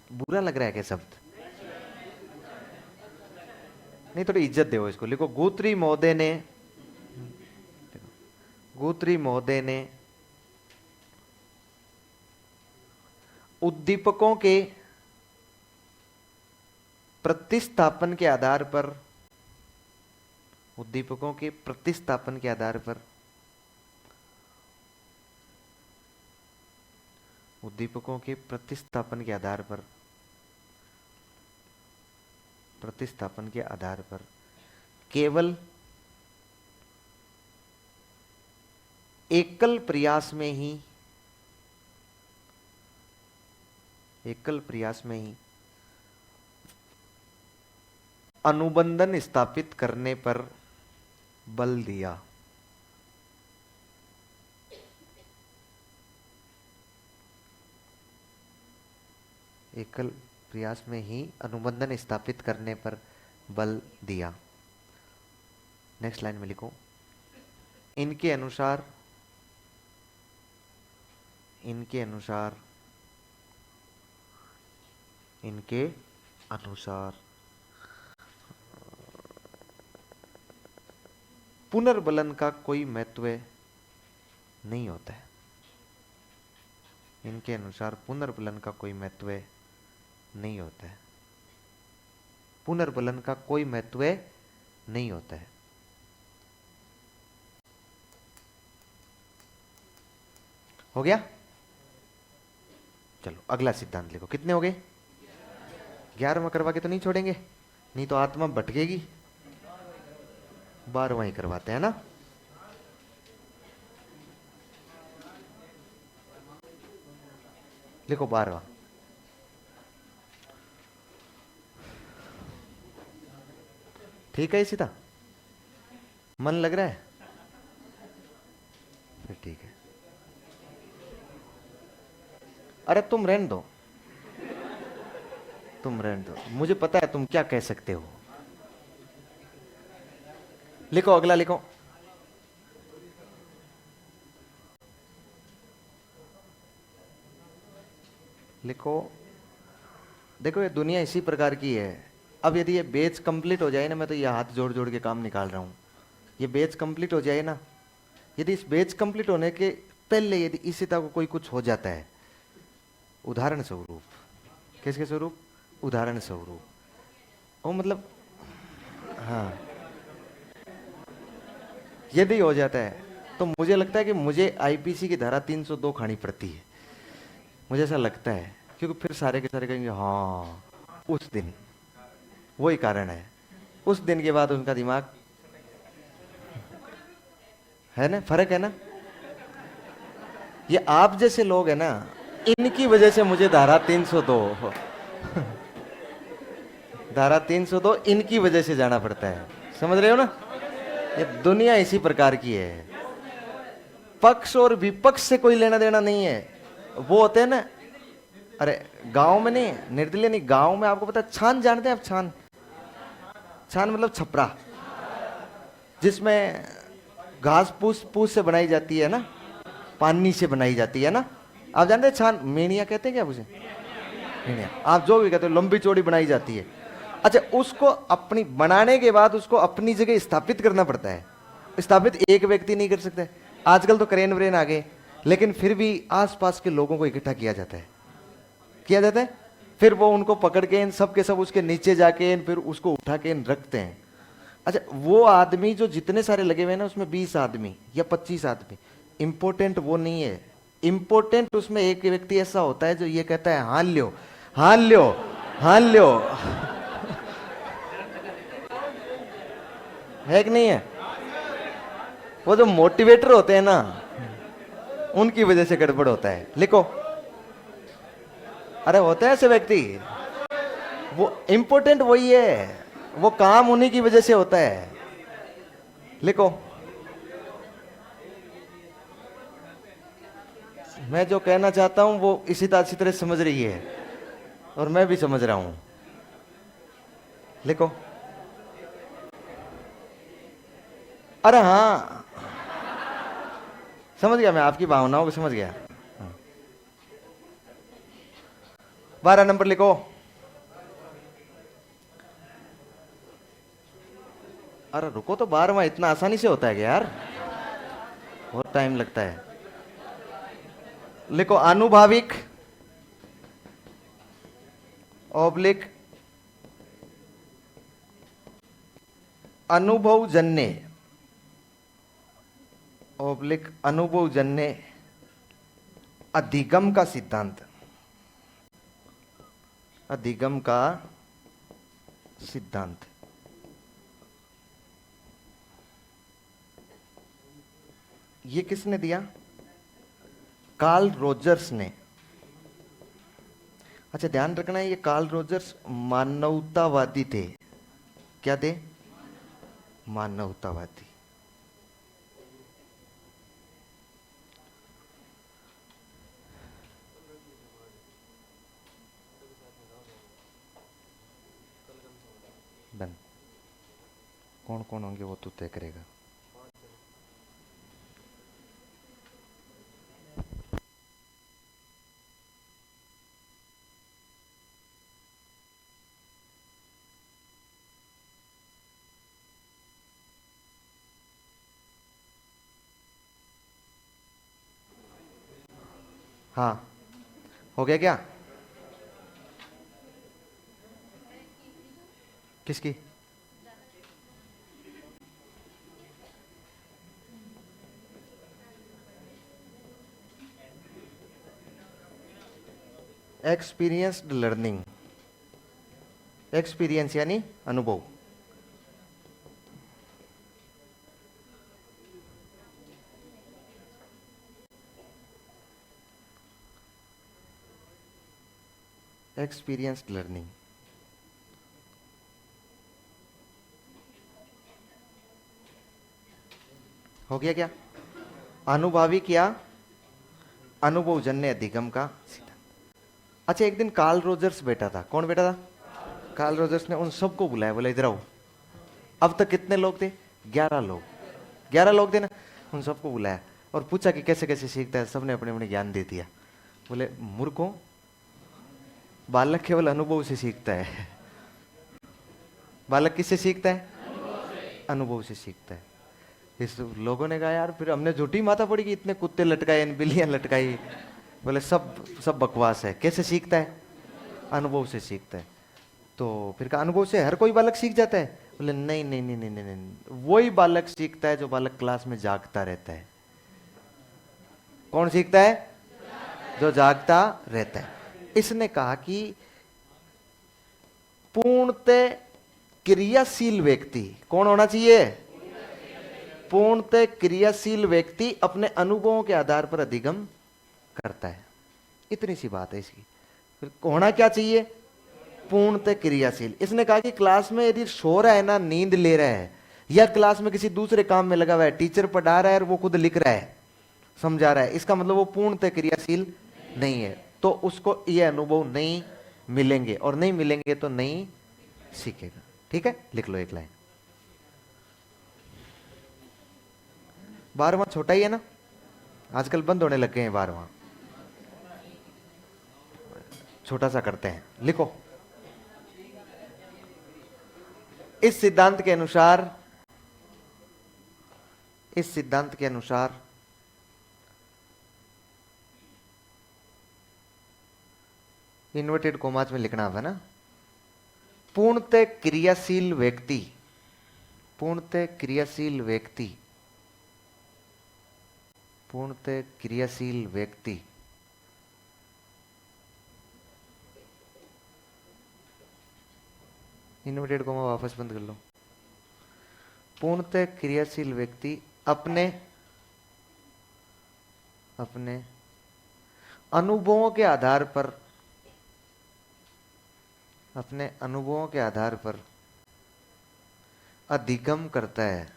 बुरा लग रहा है क्या शब्द? नहीं, थोड़ी इज्जत दो इसको। लिखो, गुथरी महोदय ने उद्दीपकों के प्रतिस्थापन के आधार पर, उद्दीपकों के प्रतिस्थापन के आधार पर, उद्दीपकों के प्रतिस्थापन के आधार पर, प्रतिस्थापन के आधार पर केवल एकल प्रयास में ही, एकल प्रयास में ही अनुबंधन स्थापित करने पर बल दिया। एकल प्रयास में ही अनुबंधन स्थापित करने पर बल दिया। नेक्स्ट लाइन में लिखो, इनके अनुसार, इनके अनुसार, इनके अनुसार पुनर्बलन का कोई महत्व नहीं होता है। इनके अनुसार पुनर्बलन का कोई महत्व नहीं होता है। पुनर्बलन का कोई महत्व नहीं होता है। हो गया? चलो अगला सिद्धांत लिखो। कितने हो गए? 11वां करवा के तो नहीं छोड़ेंगे, नहीं तो आत्मा भटकेगी। 12वां ही करवाते हैं ना। लिखो 12वां। ठीक है सीता, मन लग रहा है, फिर ठीक है। अरे तुम रहने दो, तुम रहने दो, मुझे पता है तुम क्या कह सकते हो। लिखो अगला लिखो। लिखो, देखो ये दुनिया इसी प्रकार की है। अब यदि ये बेच कंप्लीट हो जाए ना, मैं तो ये हाथ जोड़ जोड़ के काम निकाल रहा हूं, ये बेच कंप्लीट हो जाए ना, यदि इस बेच कंप्लीट होने के पहले यदि इसी तरह को कोई कुछ हो जाता है, उदाहरण स्वरूप, किसके स्वरूप, उदाहरण स्वरूप, वो मतलब, हाँ, यदि हो जाता है तो मुझे लगता है कि मुझे आईपीसी की धारा 302 खानी पड़ती है, मुझे ऐसा लगता है, क्योंकि फिर सारे के सारे कहेंगे हाँ उस दिन, वही कारण है, उस दिन के बाद उनका दिमाग, है ना, फर्क है ना। ये आप जैसे लोग है ना, इनकी वजह से मुझे धारा 302 धारा 302 इनकी वजह से जाना पड़ता है, समझ रहे हो ना। ये दुनिया इसी प्रकार की है, पक्ष और विपक्ष से कोई लेना देना नहीं है। वो होते हैं ना, अरे गांव में नहीं, निर्दलीय नहीं, गांव में आपको पता है छान, जानते हैं आप छान, छान मतलब छपरा, जिसमें घास पूस पूस से बनाई जाती है ना, पानी से बनाई जाती है ना, आप जानते हैं छान, मेनिया कहते हैं क्या उसे, मेनिया, आप जो भी कहते हो, लंबी चौड़ी बनाई जाती है। अच्छा, उसको अपनी बनाने के बाद उसको अपनी जगह स्थापित करना पड़ता है, स्थापित एक व्यक्ति नहीं कर सकता। आजकल तो क्रेन व्रेन आ गए, लेकिन फिर भी आसपास के लोगों को इकट्ठा किया जाता है, किया जाता है, फिर वो उनको पकड़ के इन सब के सब उसके नीचे जाके इन फिर उसको उठा के इन रखते हैं। अच्छा, वो आदमी जो जितने सारे लगे हुए हैं ना, उसमें 20 आदमी या 25 आदमी, इंपॉर्टेंट वो नहीं है, इंपॉर्टेंट उसमें एक व्यक्ति ऐसा होता है जो ये कहता है हान लो, हान लो, हान लो है कि नहीं है। वो जो मोटिवेटर होते हैं ना, उनकी वजह से गड़बड़ होता है। लिखो, अरे होते हैं ऐसे व्यक्ति, वो इंपॉर्टेंट वही है, वो काम उन्हीं की वजह से होता है। लिखो, मैं जो कहना चाहता हूं वो इसी तरह समझ रही है, और मैं भी समझ रहा हूं। लिखो, अरे हाँ, समझ गया, मैं आपकी भावनाओं को समझ गया। 12 नंबर लिखो। अरे रुको, तो 12वां इतना आसानी से होता है क्या यार, बहुत टाइम लगता है। लिखो, आनुभाविक ऑब्लिक अनुभवजन्य ऑब्लिक अनुभवजन्य अधिगम का सिद्धांत, अधिगम का सिद्धांत, ये किसने दिया, कार्ल रोजर्स ने। अच्छा, ध्यान रखना है, ये कार्ल रोजर्स मानवतावादी थे, क्या थे, मानवतावादी। डन, कौन कौन होंगे वो तू तय करेगा। हाँ, हो गया क्या, किसकी, एक्सपीरियंस्ड लर्निंग, एक्सपीरियंस यानी अनुभव। Experienced learning. हो गया क्या? अनुभाविक या अनुभवजन्य अधिगम का सिद्धांत। अच्छा, एक दिन कार्ल रोजर्स बैठा था। कौन बैठा था? कार्ल रोजर्स ने उन सबको बुलाया, बोला इधर आओ। अब तक कितने लोग थे? 11 लोग। 11 लोग थे ना। उन सबको बुलाया और पूछा कि कैसे कैसे सीखता है। सबने अपने अपने ज्ञान दे दिया। बोले मूर्खों, बालक केवल अनुभव से सीखता है। बालक किससे सीखता है? अनुभव से सीखता है। इस लोगों ने कहा यार फिर हमने झूठी माथा पड़ी कि इतने कुत्ते लटकाए, बिल्लियां लटकाई। बोले सब सब बकवास है। कैसे सीखता है? अनुभव से सीखता है। तो फिर कहा अनुभव से हर कोई बालक सीख जाता है? बोले नहीं नहीं नहीं नहीं नहीं, नहीं। वही बालक सीखता है जो बालक क्लास में जागता रहता है। कौन सीखता है? जो जागता रहता है। इसने कहा कि पूर्णतः क्रियाशील व्यक्ति कौन होना चाहिए? पूर्णतः क्रियाशील व्यक्ति अपने अनुभवों के आधार पर अधिगम करता है। इतनी सी बात है इसकी। फिर होना क्या चाहिए? पूर्णतः क्रियाशील। इसने कहा कि क्लास में यदि सो रहा है ना, नींद ले रहा है, या क्लास में किसी दूसरे काम में लगा हुआ है, टीचर पढ़ा रहा है और वो खुद लिख रहा है, समझा रहा है, इसका मतलब वो पूर्णतः क्रियाशील नहीं है। तो उसको ये अनुभव नहीं मिलेंगे, और नहीं मिलेंगे तो नहीं सीखेगा। ठीक है, लिख लो एक लाइन। 12वां छोटा ही है ना, आजकल बंद होने लग गए हैं 12वां। छोटा सा करते हैं, लिखो। इस सिद्धांत के अनुसार, इस सिद्धांत के अनुसार इन्वर्टेड कोमास में लिखना होगा ना। पूर्णतः क्रियाशील व्यक्ति, पूर्णतः क्रियाशील व्यक्ति, पूर्णतः क्रियाशील व्यक्ति इन्वर्टेड कोमा वापस बंद कर लो। पूर्णतः क्रियाशील व्यक्ति अपने अपने अनुभवों के आधार पर, अपने अनुभवों के आधार पर अधिगम करता है।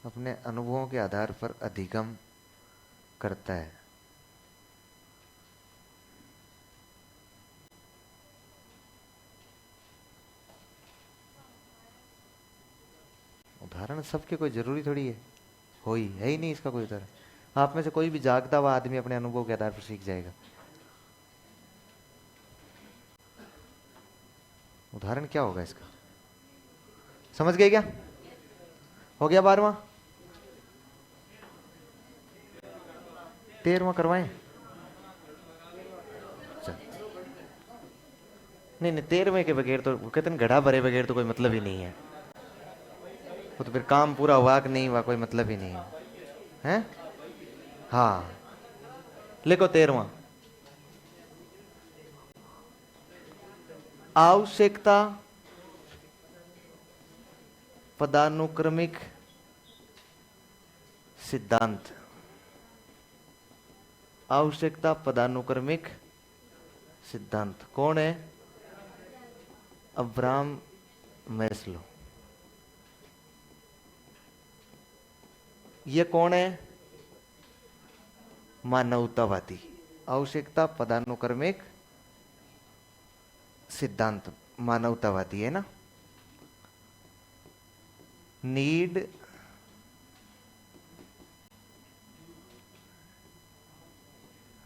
अपने अनुभवों के आधार पर अधिगम करता है। उदाहरण सबके कोई जरूरी थोड़ी है, है ही नहीं इसका कोई उदाहरण। आप में से कोई भी जागता हुआ आदमी अपने अनुभव के आधार पर सीख जाएगा। उदाहरण क्या होगा इसका? समझ गए क्या? हो गया 12वां? 13वां करवाएं? नहीं नहीं, 13वें के बगैर तो कहते घड़ा भरे बगैर तो कोई मतलब ही नहीं है। वो तो फिर काम पूरा हुआ कि नहीं हुआ कोई मतलब ही नहीं है, हैं? हाँ, लिखो 13वां। आवश्यकता पदानुक्रमिक सिद्धांत। आवश्यकता पदानुक्रमिक सिद्धांत कौन है? Abraham Maslow. ये कौन है? मानवतावादी। आवश्यकता पदानुक्रमिक सिद्धांत मानवतावादी है ना। Need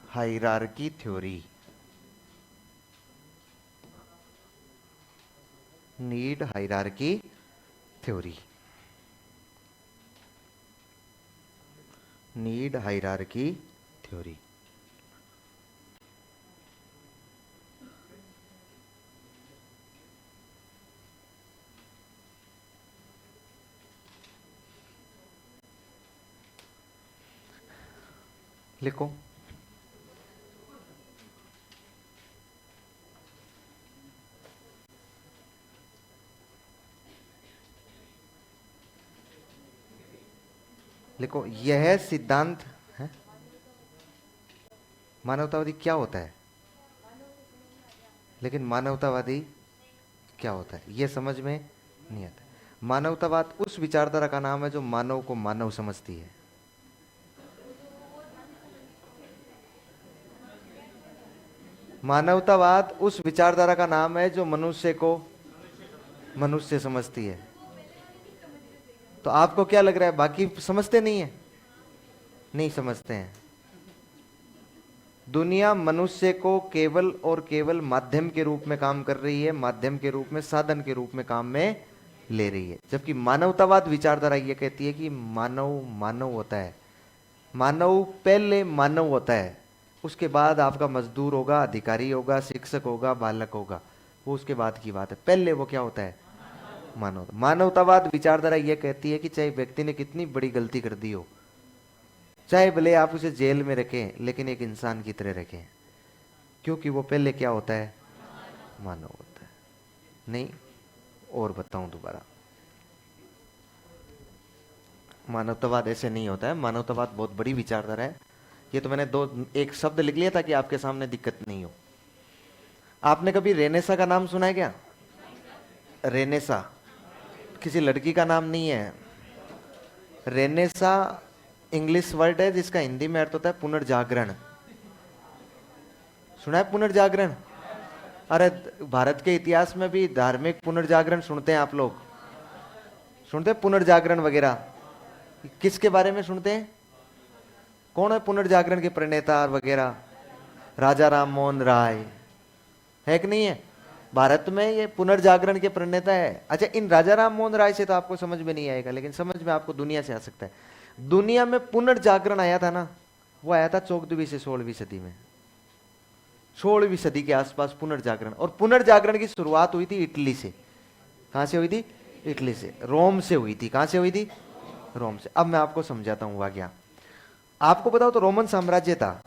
hierarchy theory, need hierarchy theory, need hierarchy theory. लिखो। देखो यह सिद्धांत है। मानवतावादी क्या होता है, लेकिन मानवतावादी क्या होता है यह समझ में नहीं आता। मानवतावाद उस विचारधारा का नाम है जो मानव को मानव समझती है। मानवतावाद उस विचारधारा का नाम है जो मनुष्य को मनुष्य समझती है। तो आपको क्या लग रहा है, बाकी समझते नहीं है? नहीं समझते हैं। दुनिया मनुष्य को केवल और केवल माध्यम के रूप में काम कर रही है, माध्यम के रूप में, साधन के रूप में काम में ले रही है। जबकि मानवतावाद विचारधारा यह कहती है कि मानव मानव होता है। मानव पहले मानव होता है, उसके बाद आपका मजदूर होगा, अधिकारी होगा, शिक्षक होगा, बालक होगा, वो उसके बाद की बात है। पहले वो क्या होता है, मानव। मानवतावाद विचारधारा यह कहती है कि चाहे व्यक्ति ने कितनी बड़ी गलती कर दी हो, चाहे भले आप उसे जेल में रखें, लेकिन एक इंसान की तरह रखें, क्योंकि वो पहले क्या होता है, मानव होता है। नहीं, और बताऊं दोबारा, मानवतावाद ऐसे नहीं होता है। मानवतावाद बहुत बड़ी विचारधारा है। ये तो मैंने एक शब्द लिख लिया ताकि आपके सामने दिक्कत नहीं हो। आपने कभी रेनेसा का नाम सुना है क्या? रेनेसा किसी लड़की का नाम नहीं है। रेनेसा इंग्लिश वर्ड है जिसका हिंदी में अर्थ होता है पुनर्जागरण। सुना है पुनर्जागरण? अरे भारत के इतिहास में भी धार्मिक पुनर्जागरण सुनते हैं आप लोग? सुनते हैं पुनर्जागरण वगैरह? किसके बारे में सुनते हैं? कौन है पुनर्जागरण के प्रणेता वगैरह? राजा राम मोहन राय है कि नहीं है? भारत में ये पुनर्जागरण के प्रणेता है। अच्छा, इन राजा राम मोहन राय से तो आपको समझ में नहीं आएगा, लेकिन समझ में आपको दुनिया से आ सकता है। दुनिया में पुनर्जागरण आया था ना, वो आया था 14वीं से 16वीं सदी में। 16वीं सदी के आसपास पुनर्जागरण। और पुनर्जागरण की शुरुआत हुई थी इटली से। कहां से हुई थी? इटली से, रोम से हुई थी। कहां से हुई थी? रोम से। अब मैं आपको समझाता हूं हुआ क्या। आपको बताओ तो रोमन साम्राज्य था।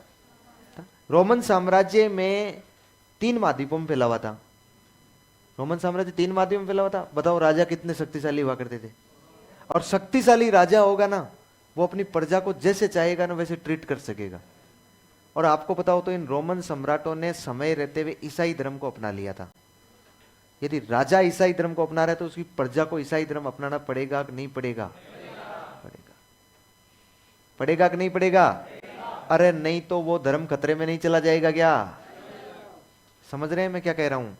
रोमन साम्राज्य में 3 महाद्वीपों में फैला हुआ था। रोमन साम्राज्य 3 महाद्वीपों में फैला हुआ था। बताओ राजा कितने शक्तिशाली हुआ करते थे। और शक्तिशाली राजा होगा ना, वो अपनी प्रजा को जैसे चाहेगा ना वैसे ट्रीट कर सकेगा। और आपको बताओ तो इन रोमन सम्राटों ने समय रहते हुए ईसाई धर्म को अपना लिया था। यदि राजा ईसाई धर्म को अपना रहा है तो उसकी प्रजा को ईसाई धर्म अपनाना पड़ेगा कि नहीं पड़ेगा? पड़ेगा। पड़ेगा कि नहीं पड़ेगा? अरे नहीं तो वो धर्म खतरे में नहीं चला जाएगा क्या? समझ रहे हैं मैं क्या कह रहा हूं?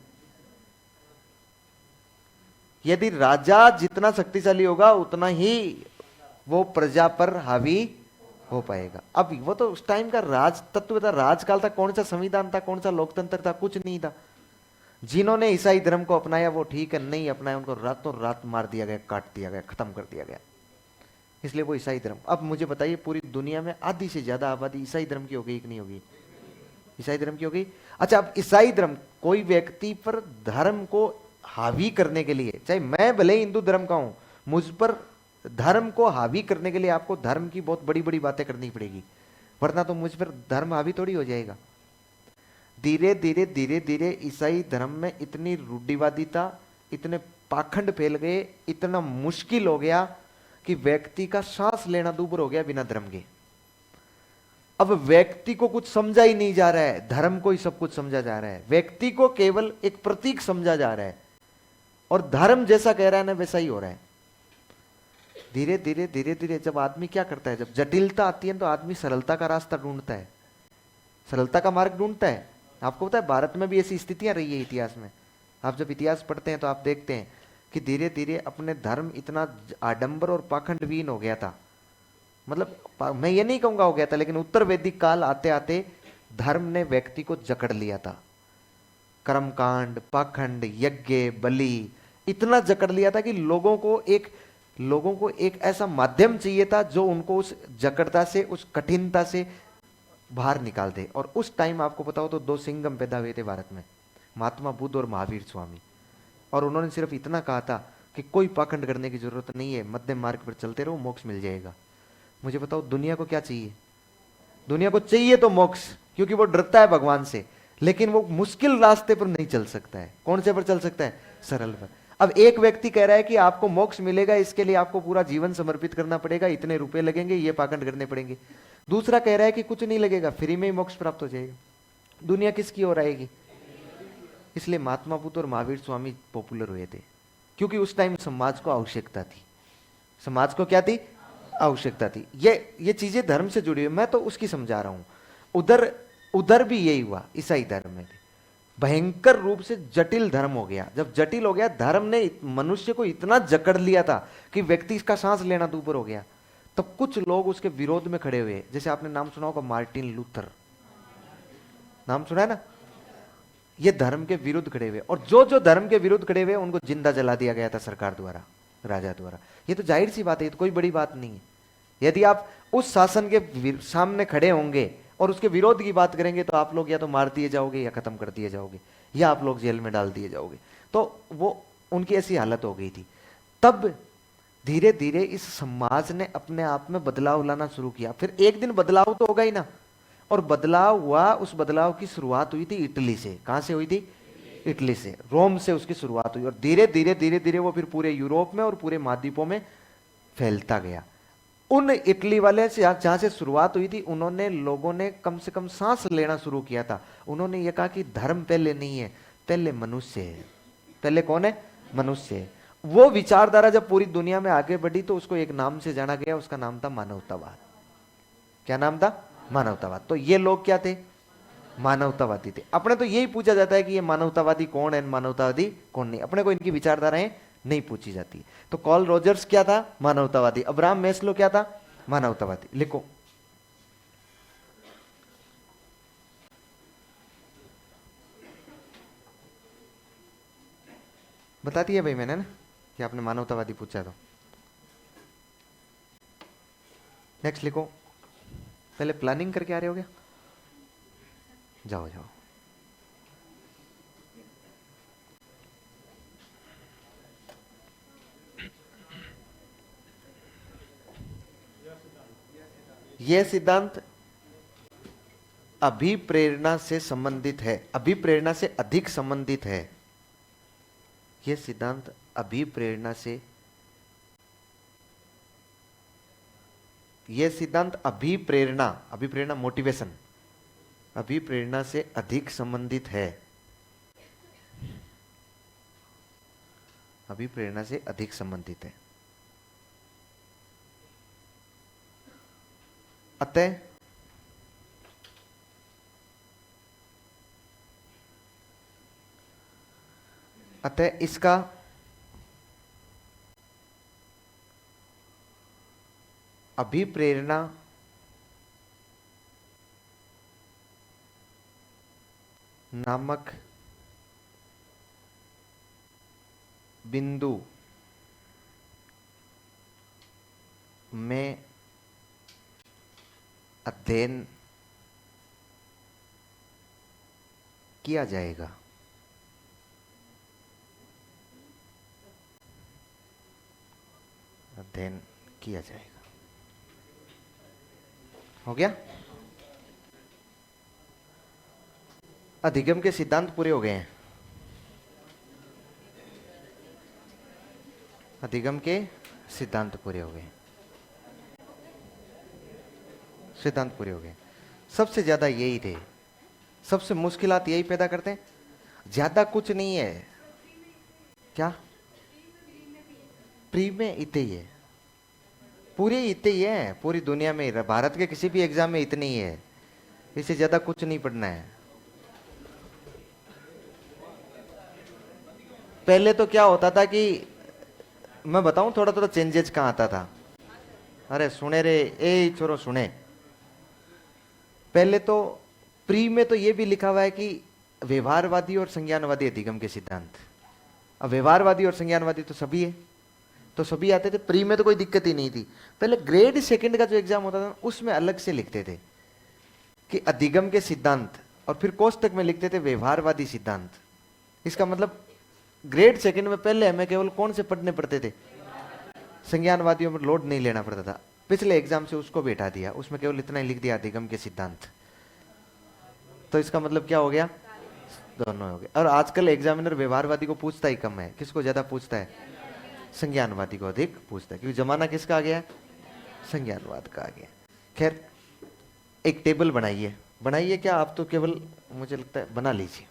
यदि राजा जितना शक्तिशाली होगा उतना ही वो प्रजा पर हावी हो पाएगा। अब वो तो उस टाइम का राज तत्व था, राजकाल था। कौन सा संविधान था, कौन सा लोकतंत्र था? कुछ नहीं था। जिन्होंने ईसाई धर्म को अपनाया वो ठीक है, नहीं अपनाया उनको रातों रात मार दिया गया, काट दिया गया, खत्म कर दिया गया। इसलिए वो ईसाई धर्म। अब मुझे बताइए, पूरी दुनिया में आधी से ज्यादा आबादी ईसाई धर्म की हो गई कि नहीं होगी? ईसाई धर्म की हो गई। अच्छा, अब ईसाई धर्म कोई व्यक्ति पर धर्म को हावी करने के लिए, चाहे मैं भले हिंदू धर्म का हूं, मुझ पर धर्म को हावी करने के लिए आपको धर्म की बहुत बड़ी बड़ी बातें करनी पड़ेगी, वरना तो मुझ पर धर्म हावी थोड़ी हो जाएगा। धीरे धीरे धीरे धीरे ईसाई धर्म में इतनी रूढ़िवादिता, इतने पाखंड फैल गए, इतना मुश्किल हो गया कि व्यक्ति का सांस लेना दूभर हो गया बिना धर्म के। अब व्यक्ति को कुछ समझा ही नहीं जा रहा है, धर्म को ही सब कुछ समझा जा रहा है। व्यक्ति को केवल एक प्रतीक समझा जा रहा है और धर्म जैसा कह रहा है ना वैसा ही हो रहा है। धीरे धीरे धीरे धीरे जब आदमी क्या करता है, जब जटिलता आती है तो आदमी सरलता का रास्ता ढूंढता है, सरलता का मार्ग ढूंढता है। आपको पता है भारत में भी ऐसी स्थितियां रही है इतिहास में। आप जब इतिहास पढ़ते हैं तो आप देखते हैं कि धीरे धीरे अपने धर्म इतना आडंबर और पाखंडवीन हो गया था। मतलब मैं ये नहीं कहूंगा हो गया था, लेकिन उत्तर वैदिक काल आते आते धर्म ने व्यक्ति को जकड़ लिया था। कर्मकांड, पाखंड, यज्ञ, बलि इतना जकड़ लिया था कि लोगों को एक ऐसा माध्यम चाहिए था जो उनको उस जकड़ता से, उस कठिनता से बाहर निकाल दे। और उस टाइम आपको पता हो तो 2 सिंघम पैदा हुए थे भारत में, महात्मा बुद्ध और महावीर स्वामी। और उन्होंने सिर्फ इतना कहा था कि कोई पाखंड करने की जरूरत नहीं है, मध्यम मार्ग पर चलते रहो, मोक्ष मिल जाएगा। मुझे बताओ दुनिया को क्या चाहिए? दुनिया को चाहिए तो मोक्ष, क्योंकि वो डरता है भगवान से, लेकिन वो मुश्किल रास्ते पर नहीं चल सकता है। कौन से पर चल सकता है? सरल पर। अब एक व्यक्ति कह रहा है कि आपको मोक्ष मिलेगा, इसके लिए आपको पूरा जीवन समर्पित करना पड़ेगा, इतने रुपए लगेंगे, ये पाखंड करने पड़ेंगे। दूसरा कह रहा है कि कुछ नहीं लगेगा, फ्री में ही मोक्ष प्राप्त हो जाएगा। दुनिया किसकी ओर आएगी? इसलिए महात्मा बुद्ध और महावीर स्वामी पॉपुलर हुए थे, क्योंकि उस टाइम समाज को आवश्यकता थी। समाज को क्या थी? आवश्यकता थी। ये चीजें धर्म से जुड़ी हुई, मैं तो उसकी समझा रहा हूं। उधर उधर भी यही हुआ, ईसाई धर्म में भी भयंकर रूप से जटिल धर्म हो गया। जब जटिल हो गया, धर्म ने मनुष्य को इतना जकड़ लिया था कि व्यक्ति इसका सांस लेना दूभर हो गया। तो कुछ लोग उसके विरोध में खड़े हुए, जैसे आपने नाम सुना होगा मार्टिन लूथर, नाम सुना है ना? ये धर्म के विरुद्ध खड़े हुए, और जो जो धर्म के विरुद्ध खड़े हुए उनको जिंदा जला दिया गया था सरकार द्वारा, राजा द्वारा। ये तो जाहिर सी बात है, ये तो कोई बड़ी बात नहीं है। यदि आप उस शासन के सामने खड़े होंगे और उसके विरोध की बात करेंगे तो आप लोग या तो मार दिए जाओगे, या खत्म कर दिए जाओगे, या आप लोग जेल में डाल दिए जाओगे। तो वो उनकी ऐसी हालत हो गई थी। तब धीरे धीरे इस समाज ने अपने आप में बदलाव लाना शुरू किया। फिर एक दिन बदलाव तो होगा ही ना, और बदलाव हुआ। उस बदलाव की शुरुआत हुई थी इटली से। कहां से हुई थी? इटली से, रोम से उसकी शुरुआत हुई, और धीरे धीरे धीरे धीरे वो फिर पूरे यूरोप में और पूरे महाद्वीपों में फैलता गया। उन इटली वाले से जहां से शुरुआत हुई थी, उन्होंने, लोगों ने कम से कम सांस लेना शुरू किया था। उन्होंने ये कहा कि धर्म पहले नहीं है, पहले मनुष्य है। पहले कौन है? मनुष्य है। वो विचारधारा जब पूरी दुनिया में आगे बढ़ी तो उसको एक नाम से जाना गया, उसका नाम था मानवतावाद। क्या नाम था? मानवतावाद। तो ये लोग क्या थे? मानवतावादी थे। अपने तो यही पूछा जाता है कि ये मानवतावादी कौन है, मानवतावादी कौन नहीं। अपने को इनकी विचारधाराएं नहीं पूछी जाती। तो कॉल रोजर्स क्या था? मानवतावादी। अब्राहम मैस्लो क्या था? मानवतावादी। लिखो। बता दिया भाई मैंने ना कि आपने मानवतावादी पूछा। तो नेक्स्ट लिखो। पहले प्लानिंग करके आ रहे हो क्या? जाओ जाओ। यह सिद्धांत अभिप्रेरणा से संबंधित है, अभिप्रेरणा से अधिक संबंधित है। यह सिद्धांत अभिप्रेरणा से, यह सिद्धांत अभिप्रेरणा, अभिप्रेरणा मोटिवेशन, अभिप्रेरणा से अधिक संबंधित है। अभिप्रेरणा से अधिक संबंधित है। अतः इसका अभिप्रेरणा नामक बिंदु में अध्ययन किया जाएगा। अध्ययन किया जाएगा। हो गया? अधिगम के सिद्धांत पूरे हो गए हैं। अधिगम के सिद्धांत पूरे हो गए, सिद्धांत पूरे हो गए। सबसे ज्यादा यही थे, सबसे मुश्किलात यही पैदा करते हैं। ज्यादा कुछ नहीं है। क्या? प्री में इतने ही है, पूरे इतने ही है। पूरी दुनिया में, भारत के किसी भी एग्जाम में इतने ही है। इससे ज्यादा कुछ नहीं पढ़ना है। पहले तो क्या होता था कि, मैं बताऊं थोड़ा थोड़ा चेंजेस कहां आता था। अरे सुने रे, ए छोरो सुने। पहले तो प्री में तो ये भी लिखा हुआ है कि व्यवहारवादी और संज्ञानवादी अधिगम के सिद्धांत। अब व्यवहारवादी और संज्ञानवादी तो सभी है, तो सभी आते थे। प्री में तो कोई दिक्कत ही नहीं थी। पहले ग्रेड सेकंड का जो एग्जाम होता था उसमें अलग से लिखते थे कि अधिगम के सिद्धांत, और फिर कोष्टक में लिखते थे व्यवहारवादी सिद्धांत। इसका मतलब ग्रेड सेकंड में पहले हमें केवल कौन से पढ़ने पड़ते थे? संज्ञानवादियों पर लोड नहीं लेना पड़ता था। पिछले एग्जाम से उसको भी हटा दिया, उसमें केवल इतना ही लिख दिया अधिगम के सिद्धांत। तो इसका मतलब क्या हो गया? दोनों हो गए। और आजकल एग्जामिनर व्यवहारवादी को पूछता ही कम है, किसको ज्यादा पूछता है? संज्ञानवादी को अधिक पूछता है, क्योंकि जमाना किसका आ गया? संज्ञानवाद का आ गया। खैर, एक टेबल बनाइए। बनाइए क्या, आप तो केवल मुझे लगता है बना लीजिए।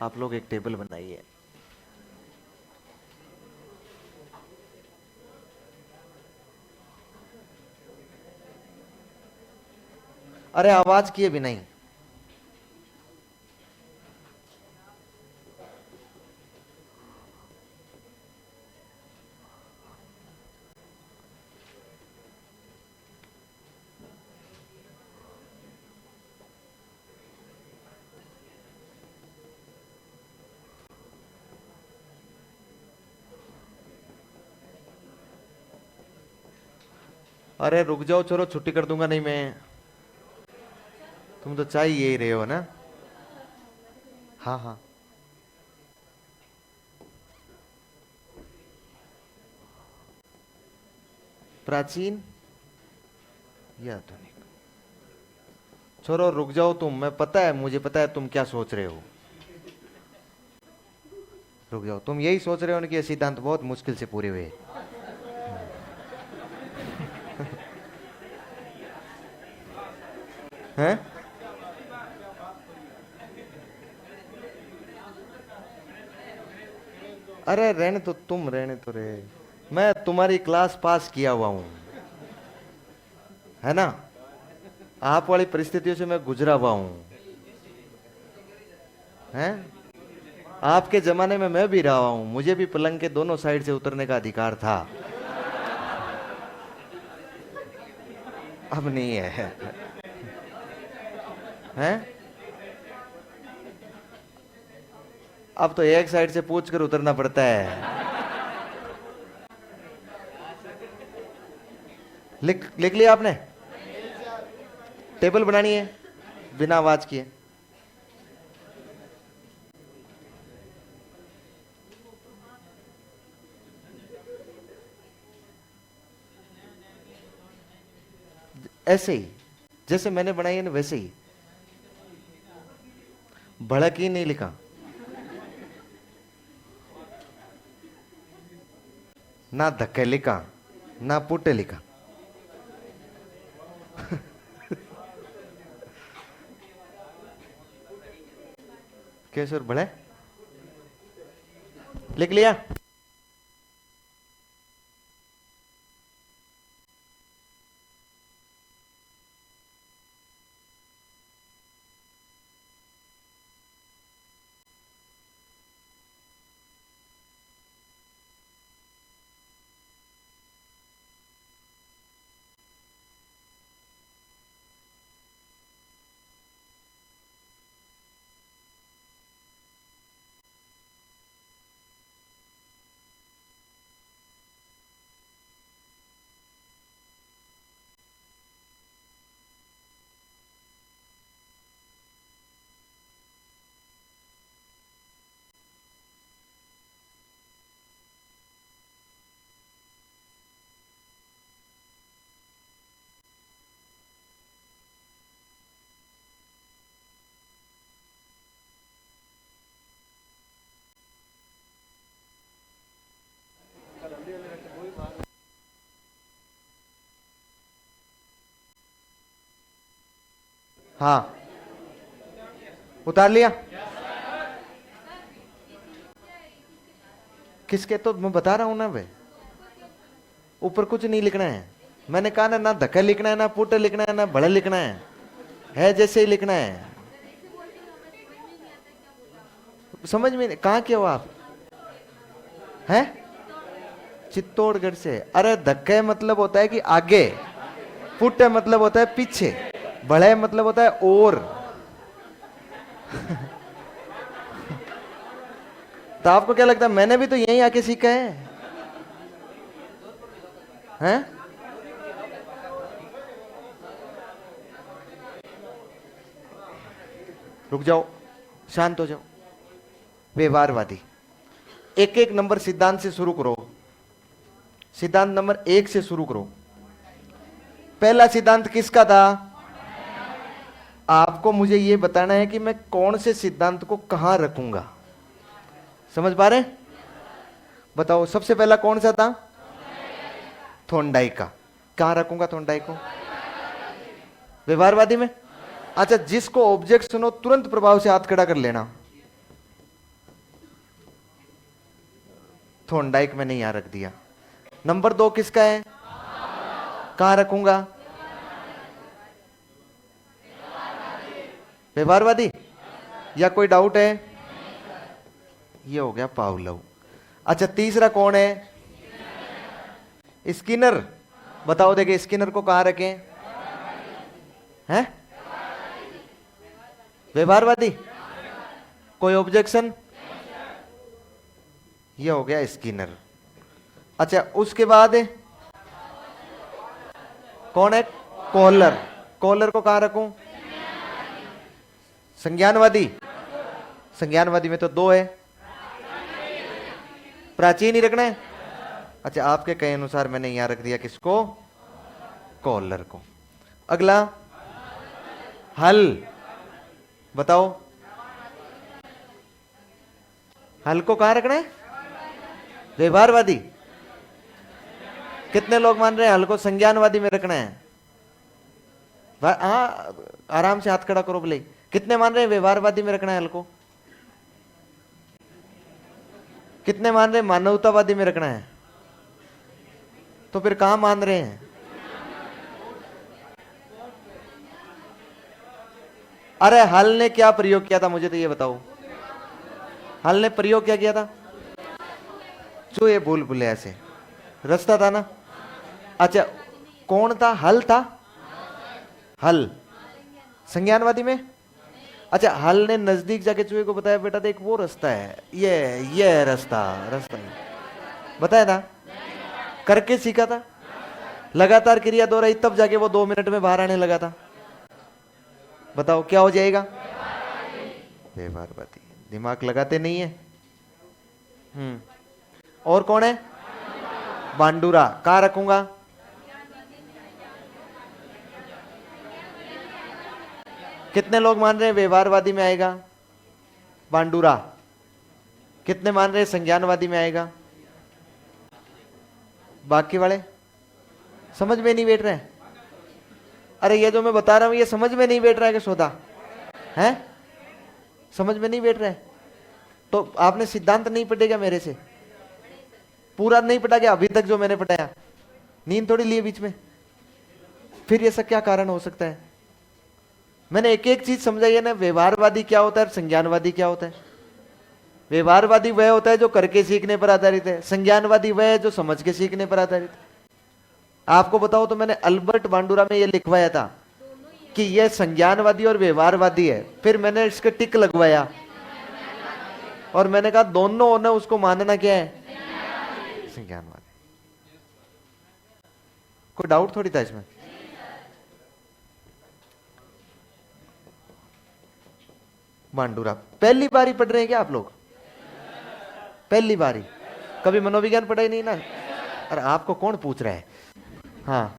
आप लोग एक टेबल बनाइए। अरे आवाज किए भी नहीं। अरे रुक जाओ, चलो छुट्टी कर दूंगा नहीं मैं। तुम तो चाहिए ही रहे हो ना। हाँ हाँ। प्राचीन या आधुनिक? छोरो रुक जाओ तुम, मैं पता है, मुझे पता है तुम क्या सोच रहे हो। रुक जाओ, तुम यही सोच रहे हो ना कि ये सिद्धांत बहुत मुश्किल से पूरे हुए। हैं? अरे रहने तो, तुम रहने तो रहे। मैं तुम्हारी क्लास पास किया हुआ हूं, है ना। आप वाली परिस्थितियों से मैं गुजरा हुआ हूं, हैं। आपके जमाने में मैं भी रहा हूं, मुझे भी पलंग के दोनों साइड से उतरने का अधिकार था। अब नहीं है, हैं। अब तो एक साइड से पूछ कर उतरना पड़ता है। लिख लिख लिया आपने? टेबल बनानी है बिना आवाज किए। ऐसे ही जैसे मैंने बनाई है ना, वैसे ही। भड़क ही नहीं लिखा, ना धक्के लिखा, ना पुटे लिखा। कैसे बड़े लिख लिया? हाँ, उतार लिया। किसके? तो मैं बता रहा हूं ना भाई, ऊपर कुछ नहीं लिखना है। मैंने कहा ना, ना धक्का लिखना है, ना पुट लिखना है, ना बड़े लिखना है जैसे ही लिखना है। समझ में कहा के हो आप? हैं? चित्तौड़गढ़ से? अरे धक्के मतलब होता है कि आगे, पुट मतलब होता है पीछे, बड़े मतलब होता है और। तो आपको क्या लगता है मैंने भी तो यहीं आके सीखा है? हैं? रुक जाओ, शांत हो जाओ। व्यवहारवादी, एक एक नंबर सिद्धांत से शुरू करो। सिद्धांत नंबर 1 से शुरू करो। पहला सिद्धांत किसका था? आपको मुझे ये बताना है कि मैं कौन से सिद्धांत को कहां रखूंगा। समझ पा रहे? बताओ, सबसे पहला कौन सा था? थोंडाइक का। कहां रखूंगा थोंडाइक को? व्यवहारवादी में। अच्छा, जिसको ऑब्जेक्ट सुनो तुरंत प्रभाव से हाथ खड़ा कर लेना। थोंडाइक मैंने यहां रख दिया। नंबर 2 किसका है? कहां रखूंगा? व्यवहारवादी। या कोई डाउट है? ये हो गया पावलोव। अच्छा, तीसरा कौन है? स्किनर। बताओ देखिए, स्किनर को कहां रखें? हैं? व्यवहारवादी। कोई ऑब्जेक्शन? ये हो गया स्किनर। अच्छा, उसके बाद कौन है? कॉलर। कॉलर को कहां रखूं? संज्ञानवादी। संज्ञानवादी में तो 2 है, प्राचीन ही रखना है। अच्छा, आपके कहे अनुसार मैंने यहां रख दिया किसको? कॉलर को। अगला हल। बताओ, हल को कहां रखना है? व्यवहारवादी। कितने लोग मान रहे हैं हल को संज्ञानवादी में रखना है? हाँ, आराम से हाथ खड़ा करो बोले। कितने मान रहे हैं व्यवहारवादी में रखना है हल को? कितने मान रहे हैं मानवतावादी में रखना है? तो फिर कहां मान रहे हैं? अरे हल ने क्या प्रयोग किया था, मुझे तो ये बताओ। हल ने प्रयोग क्या किया था? जो ये भूल भुलैया से रास्ता था ना। अच्छा, कौन था? हल था। हल संज्ञानवादी में। अच्छा, हल ने नजदीक जाके चूहे को बताया, बेटा देख वो रास्ता है, ये रास्ता रास्ता बताया था। करके सीखा था, लगातार क्रिया दोहराई, तब जाके वो 2 मिनट में बाहर आने लगा था। बताओ क्या हो जाएगा? व्यवहारवादी। दिमाग लगाते नहीं है। और कौन है? बांडुरा। कहां रखूंगा? कितने लोग मान रहे हैं व्यवहारवादी में आएगा? बांडुरा। कितने मान रहे हैं संज्ञानवादी में आएगा? बाकी वाले समझ में नहीं बैठ रहे हैं। अरे ये जो मैं बता रहा हूं ये समझ में नहीं बैठ रहा है कि सौदा है? समझ में नहीं बैठ रहा है तो आपने सिद्धांत नहीं पढ़ेगा मेरे से। पूरा नहीं पढ़ा गया अभी तक जो मैंने पढ़ाया। नींद थोड़ी लिए बीच में। फिर ये सब क्या कारण हो सकता है? मैंने एक एक चीज समझाई है ना। व्यवहारवादी क्या होता है, संज्ञानवादी क्या होता है? व्यवहारवादी वह होता है जो करके सीखने पर आधारित है, संज्ञानवादी वह है जो समझ के सीखने पर आधारित है। आपको बताओ तो मैंने अल्बर्ट बांडुरा में यह लिखवाया था कि यह संज्ञानवादी और व्यवहारवादी है। फिर मैंने इसके टिक लगवाया और मैंने कहा दोनों ने उसको मानना क्या है? संज्ञानवादी। कोई डाउट थोड़ी था इसमें। बांडुरा पहली बार ही पढ़ रहे हैं क्या आप लोग? पहली बार ही? कभी मनोविज्ञान पढ़ा ही नहीं ना? अरे आपको कौन पूछ रहा है? हाँ,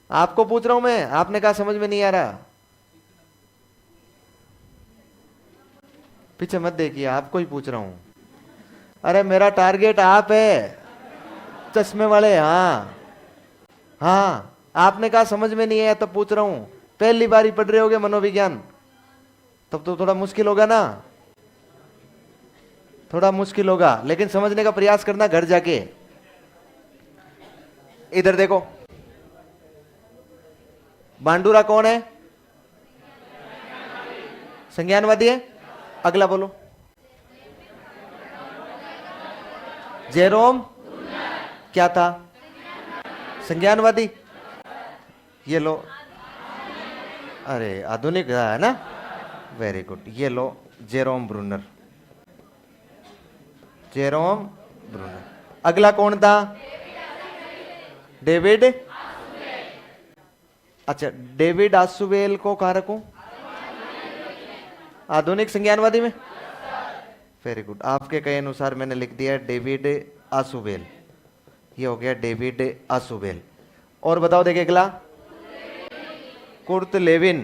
आपको पूछ रहा हूं मैं। आपने कहा समझ में नहीं आ रहा। पीछे मत देखिए, आपको ही पूछ रहा हूं। अरे मेरा टारगेट आप है, चश्मे वाले। हाँ हाँ, आपने कहा समझ में नहीं आया तब पूछ रहा हूं। पहली बार ही पढ़ रहे होगे मनोविज्ञान, तब तो थोड़ा मुश्किल होगा ना। थोड़ा मुश्किल होगा, लेकिन समझने का प्रयास करना घर जाके। इधर देखो, बांडुरा कौन है? संज्ञानवादी है। अगला बोलो। जेरोम क्या था? संज्ञानवादी। ये लो, अरे आधुनिक है ना, वेरी गुड। ये लो जेरोम ब्रूनर। Jerome Bruner. अगला कौन था? डेविड। अच्छा, डेविड आसुवेल को कहां रखूं? आधुनिक संज्ञानवादी में। वेरी गुड, आपके कहे अनुसार मैंने लिख दिया डेविड आसुवेल। ये हो गया डेविड आसुवेल। और बताओ देखिए अगला कुर्त लेविन।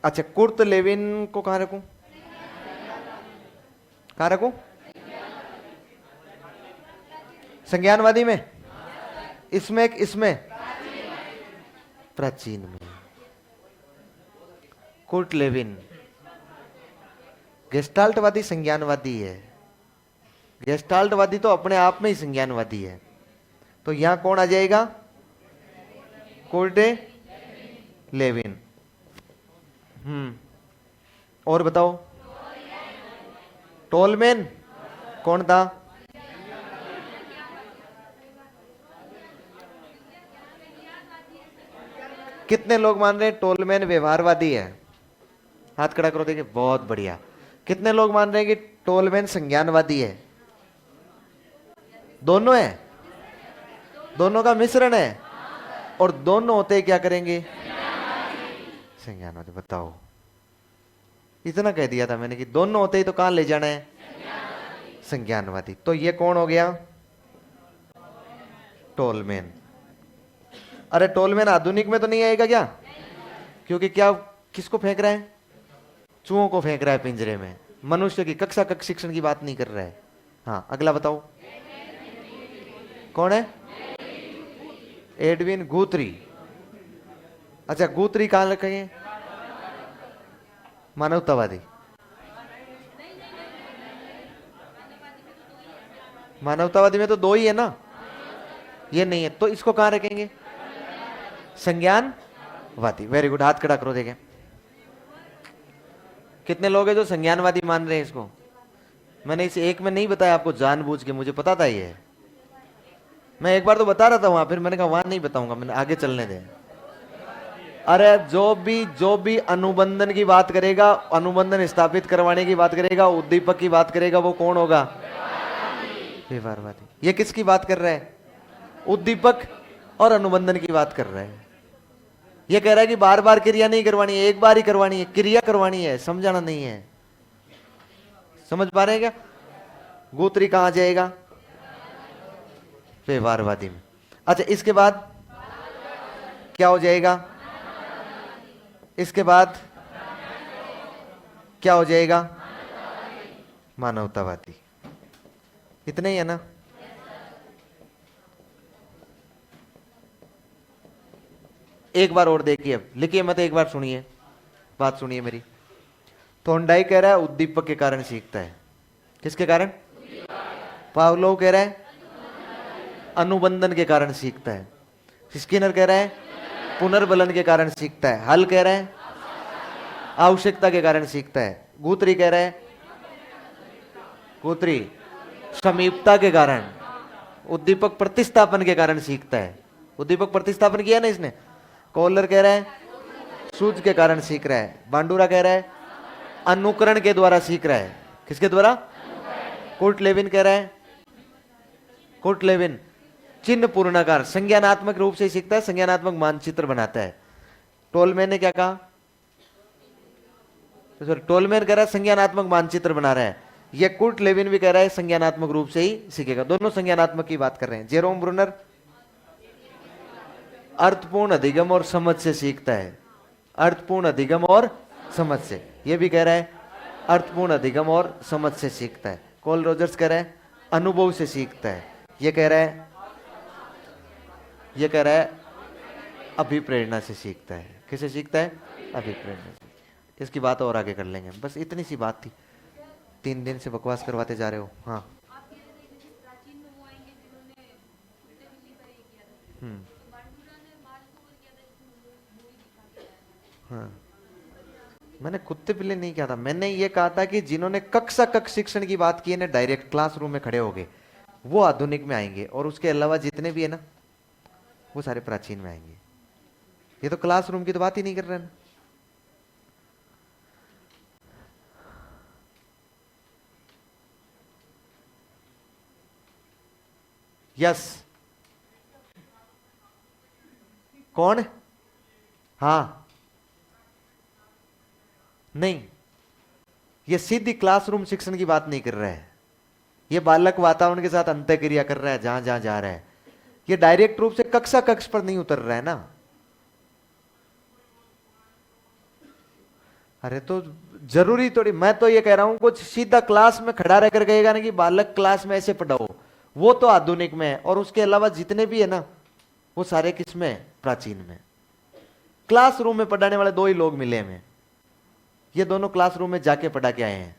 अच्छा, कुर्त लेविन को कहां रखूं? कहां रखूं? संज्ञानवादी में, इसमें, इसमें प्राचीन में। कुर्ट लेविन गेस्टाल्टवादी संज्ञानवादी है। गेस्टाल्टवादी तो अपने आप में ही संज्ञानवादी है। तो यहां कौन आ जाएगा? कुर्टे लेविन। और बताओ, टोलमैन कौन था? कितने लोग मान रहे हैं टोलमैन व्यवहारवादी है? हाथ खड़ा करो, देखिए, बहुत बढ़िया। कितने लोग मान रहे हैं कि टोलमैन संज्ञानवादी है? दोनों है, दोनों का मिश्रण है। और दोनों होते क्या करेंगे? संज्ञानवादी। बताओ, इतना कह दिया था मैंने कि दोनों होते ही तो कहां ले जाना है? संज्ञानवादी। तो ये कौन हो गया? टोलमैन। अरे टोलमैन आधुनिक में तो नहीं आएगा क्या? क्योंकि क्या, किसको फेंक रहा है? चूहों को फेंक रहा है पिंजरे में। मनुष्य की कक्षा कक्ष शिक्षण की बात नहीं कर रहा है। हाँ, अगला बताओ, कौन है? एडविन गूथरी। अच्छा, गूथरी कहां रखेंगे? मानवतावादी। मानवतावादी में तो दो ही है ना, ये नहीं है, तो इसको कहां रखेंगे? संज्ञानवादी। वेरी गुड, हाथ खड़ा करो, देखें कितने लोग हैं जो संज्ञानवादी मान रहे हैं इसको। मैंने इस एक में नहीं बताया आपको जानबूझ के, मुझे पता था ये। मैं एक बार तो बता रहा था वहां, फिर मैंने कहा वहां नहीं बताऊंगा, मैंने आगे चलने दे। अरे जो भी अनुबंधन की बात करेगा, अनुबंधन स्थापित करवाने की बात करेगा, उद्दीपक की बात करेगा, वो कौन होगा? व्यवहारवादी। ये किसकी बात कर रहा है? उद्दीपक और अनुबंधन की बात कर रहा है। ये कह रहा है कि बार बार क्रिया नहीं करवानी है, एक बार ही करवानी है, क्रिया करवानी है, समझाना नहीं है। समझ पा रहे हैं क्या? गूत्री कहां जाएगा? व्यवहारवादी में। अच्छा, इसके बाद क्या हो जाएगा? इसके बाद क्या हो जाएगा? मानवतावादी। इतने ही है ना? एक बार और देखिए, अब लिखिए मत, एक बार सुनिए, बात सुनिए मेरी। थोंडाई कह रहा है उद्दीपक के कारण सीखता है। किसके कारण? पावलोव कह रहा है अनुबंधन के कारण सीखता है। स्किनर कह रहा है पुनर्बलन के कारण सीखता है। हल कह रहा है आवश्यकता के कारण सीखता है। गूत्री कह रहा है, गूत्री समीपता के कारण, उद्दीपक प्रतिस्थापन के कारण सीखता है। उद्दीपक प्रतिस्थापन किया ना इसने। कॉलर कह रहा है सूझ के कारण सीख रहा है। बांडूरा कह रहा है अनुकरण के द्वारा सीख रहा है। किसके द्वारा? कुर्ट लेविन कह रहा है, कुर्ट लेविन चिन्ह पूर्णाकार संज्ञानात्मक रूप से सीखता है, संज्ञानात्मक मानचित्र बनाता है। टोलमैन ने क्या कहा? तो टोलमैन कह रहा है संज्ञानात्मक मानचित्र बना रहा है। यह कुर्ट लेविन भी कह रहा है संज्ञानात्मक रूप से ही सीखेगा। दोनों संज्ञानात्मक की बात कर रहे हैं। जेरोम ब्रूनर अर्थपूर्ण अधिगम और समझ से सीखता है। अर्थपूर्ण अधिगम और समझ से, यह भी कह रहा है अर्थपूर्ण अधिगम और समझ से सीखता है। कॉल रोजर्स कह रहा है अनुभव से सीखता है। यह कह रहा है अभिप्रेरणा से सीखता है। किसे सीखता है? अभिप्रेरणा से। इसकी बात और आगे कर लेंगे, बस इतनी सी बात थी। 3 दिन से बकवास करवाते जा रहे हो। हाँ, हाँ, मैंने कुत्ते पिल्ले नहीं कहा था। मैंने ये कहा था कि जिन्होंने कक्षा कक्ष शिक्षण की बात की है ना, डायरेक्ट क्लासरूम में खड़े हो गए, वो आधुनिक में आएंगे। और उसके अलावा जितने भी है ना, वो सारे प्राचीन में आएंगे। ये तो क्लासरूम की तो बात ही नहीं कर रहे ना। यस, कौन? हाँ, नहीं, ये सीधी क्लासरूम शिक्षण की बात नहीं कर रहा है। ये बालक वातावरण के साथ अंतःक्रिया कर रहा है जहां जहां जा रहा है। ये डायरेक्ट रूप से कक्षा कक्ष पर नहीं उतर रहा है ना। अरे तो जरूरी थोड़ी, मैं तो ये कह रहा हूं कुछ सीधा क्लास में खड़ा रहकर कहेगा ना कि बालक क्लास में ऐसे पढ़ाओ, वो तो आधुनिक में है। और उसके अलावा जितने भी है ना, वो सारे किस में है? प्राचीन में। क्लासरूम में पढ़ाने वाले दो ही लोग मिले हमें, ये दोनों क्लासरूम में जाके पढ़ा के आए हैं।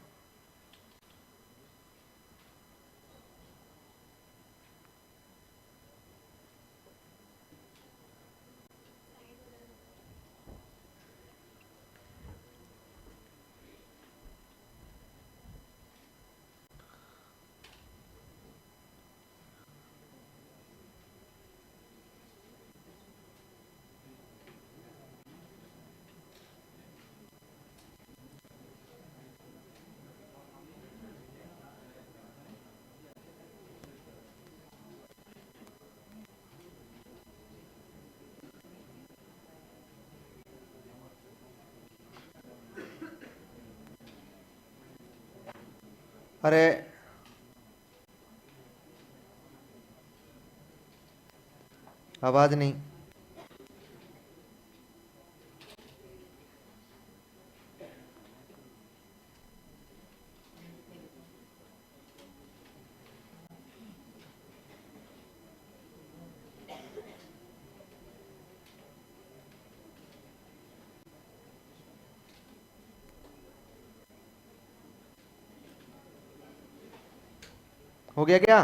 अरे आवाज नहीं। हो गया क्या?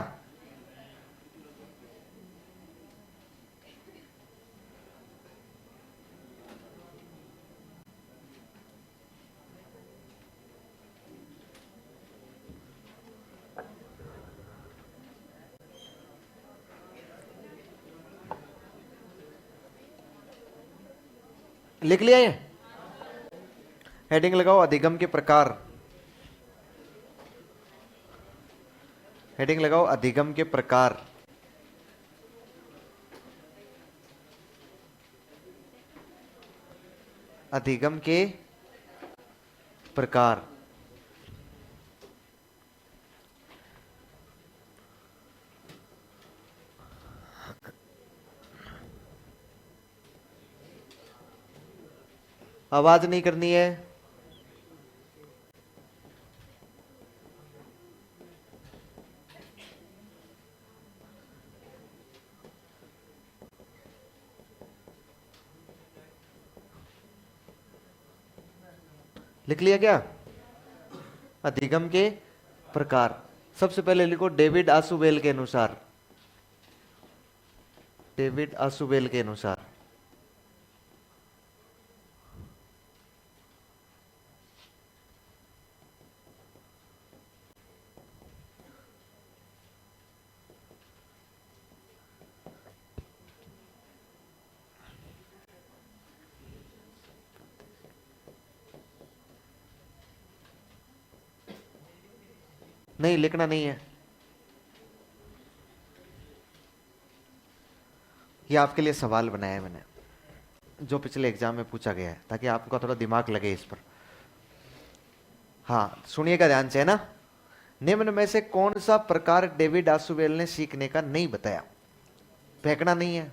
लिख लिया ये? हेडिंग लगाओ अधिगम के प्रकार। हेडिंग लगाओ अधिगम के प्रकार। अधिगम के प्रकार। आवाज नहीं करनी है। लिख लिया क्या? अधिगम के प्रकार। सबसे पहले लिखो डेविड आसुबेल के अनुसार। डेविड आसुबेल के अनुसार। नहीं, लिखना नहीं है। ये आपके लिए सवाल बनाया है मैंने, जो पिछले एग्जाम में पूछा गया है, ताकि आपका थोड़ा दिमाग लगे इस पर। हाँ, सुनिएगा ध्यान से, है ना। निम्न में से कौन सा प्रकार डेविड आसुबेल ने सीखने का नहीं बताया? फेंकना नहीं है।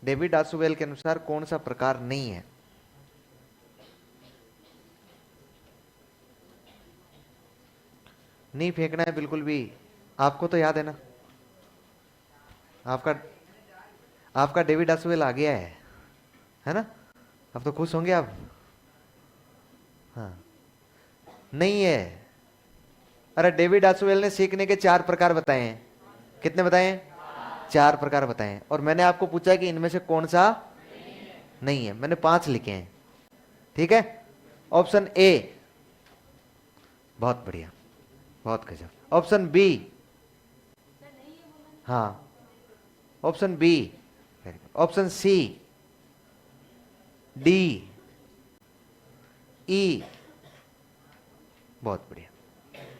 डेविड आसुबेल के अनुसार कौन सा प्रकार नहीं है? नहीं फेंकना है बिल्कुल भी। आपको तो याद है ना, आपका आपका डेविड आसुबेल आ गया है ना। अब तो खुश होंगे आप। हाँ, नहीं है। अरे डेविड आसुबेल ने सीखने के चार प्रकार बताए हैं। कितने बताए हैं? चार प्रकार बताए हैं। और मैंने आपको पूछा कि इनमें से कौन सा नहीं है। मैंने पांच लिखे हैं, ठीक है। ऑप्शन ए, बहुत बढ़िया, बहुत गजब। ऑप्शन बी, हाँ। Option B, option C, D, E, बहुत बढ़िया।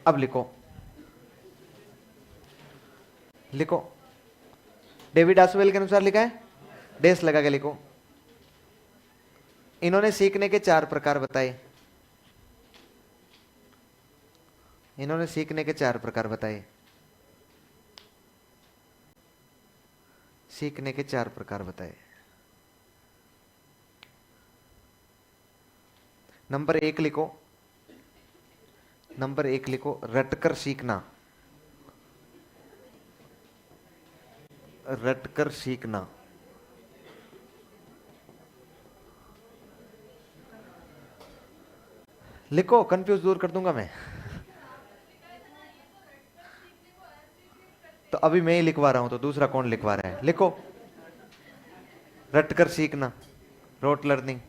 अब लिखो, लिखो। डेविड आसवेल के अनुसार लिखा है, डेस लगा के लिखो। इन्होंने सीखने के चार प्रकार बताए। इन्होंने सीखने के चार प्रकार बताए। सीखने के चार प्रकार बताए। नंबर एक लिखो, नंबर एक लिखो, रटकर सीखना, रटकर सीखना। लिखो, कंफ्यूज दूर कर दूंगा मैं। तो अभी मैं ही लिखवा रहा हूं, तो दूसरा कौन लिखवा रहा है? लिखो, रटकर सीखना, रोट लर्निंग।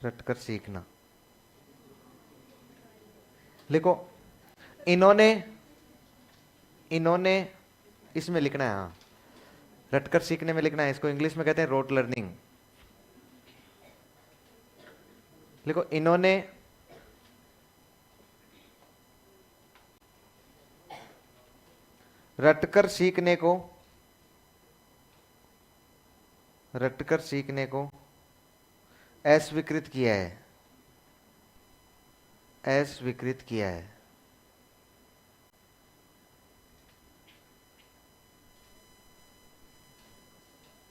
रटकर सीखना लिखो। इन्होंने, इन्होंने इसमें लिखना है, हाँ, रटकर सीखने में लिखना है। इसको इंग्लिश में कहते हैं रोट लर्निंग। लिखो, इन्होंने रटकर सीखने को, रटकर सीखने को अस्वीकृत किया है, अस्वीकृत किया है।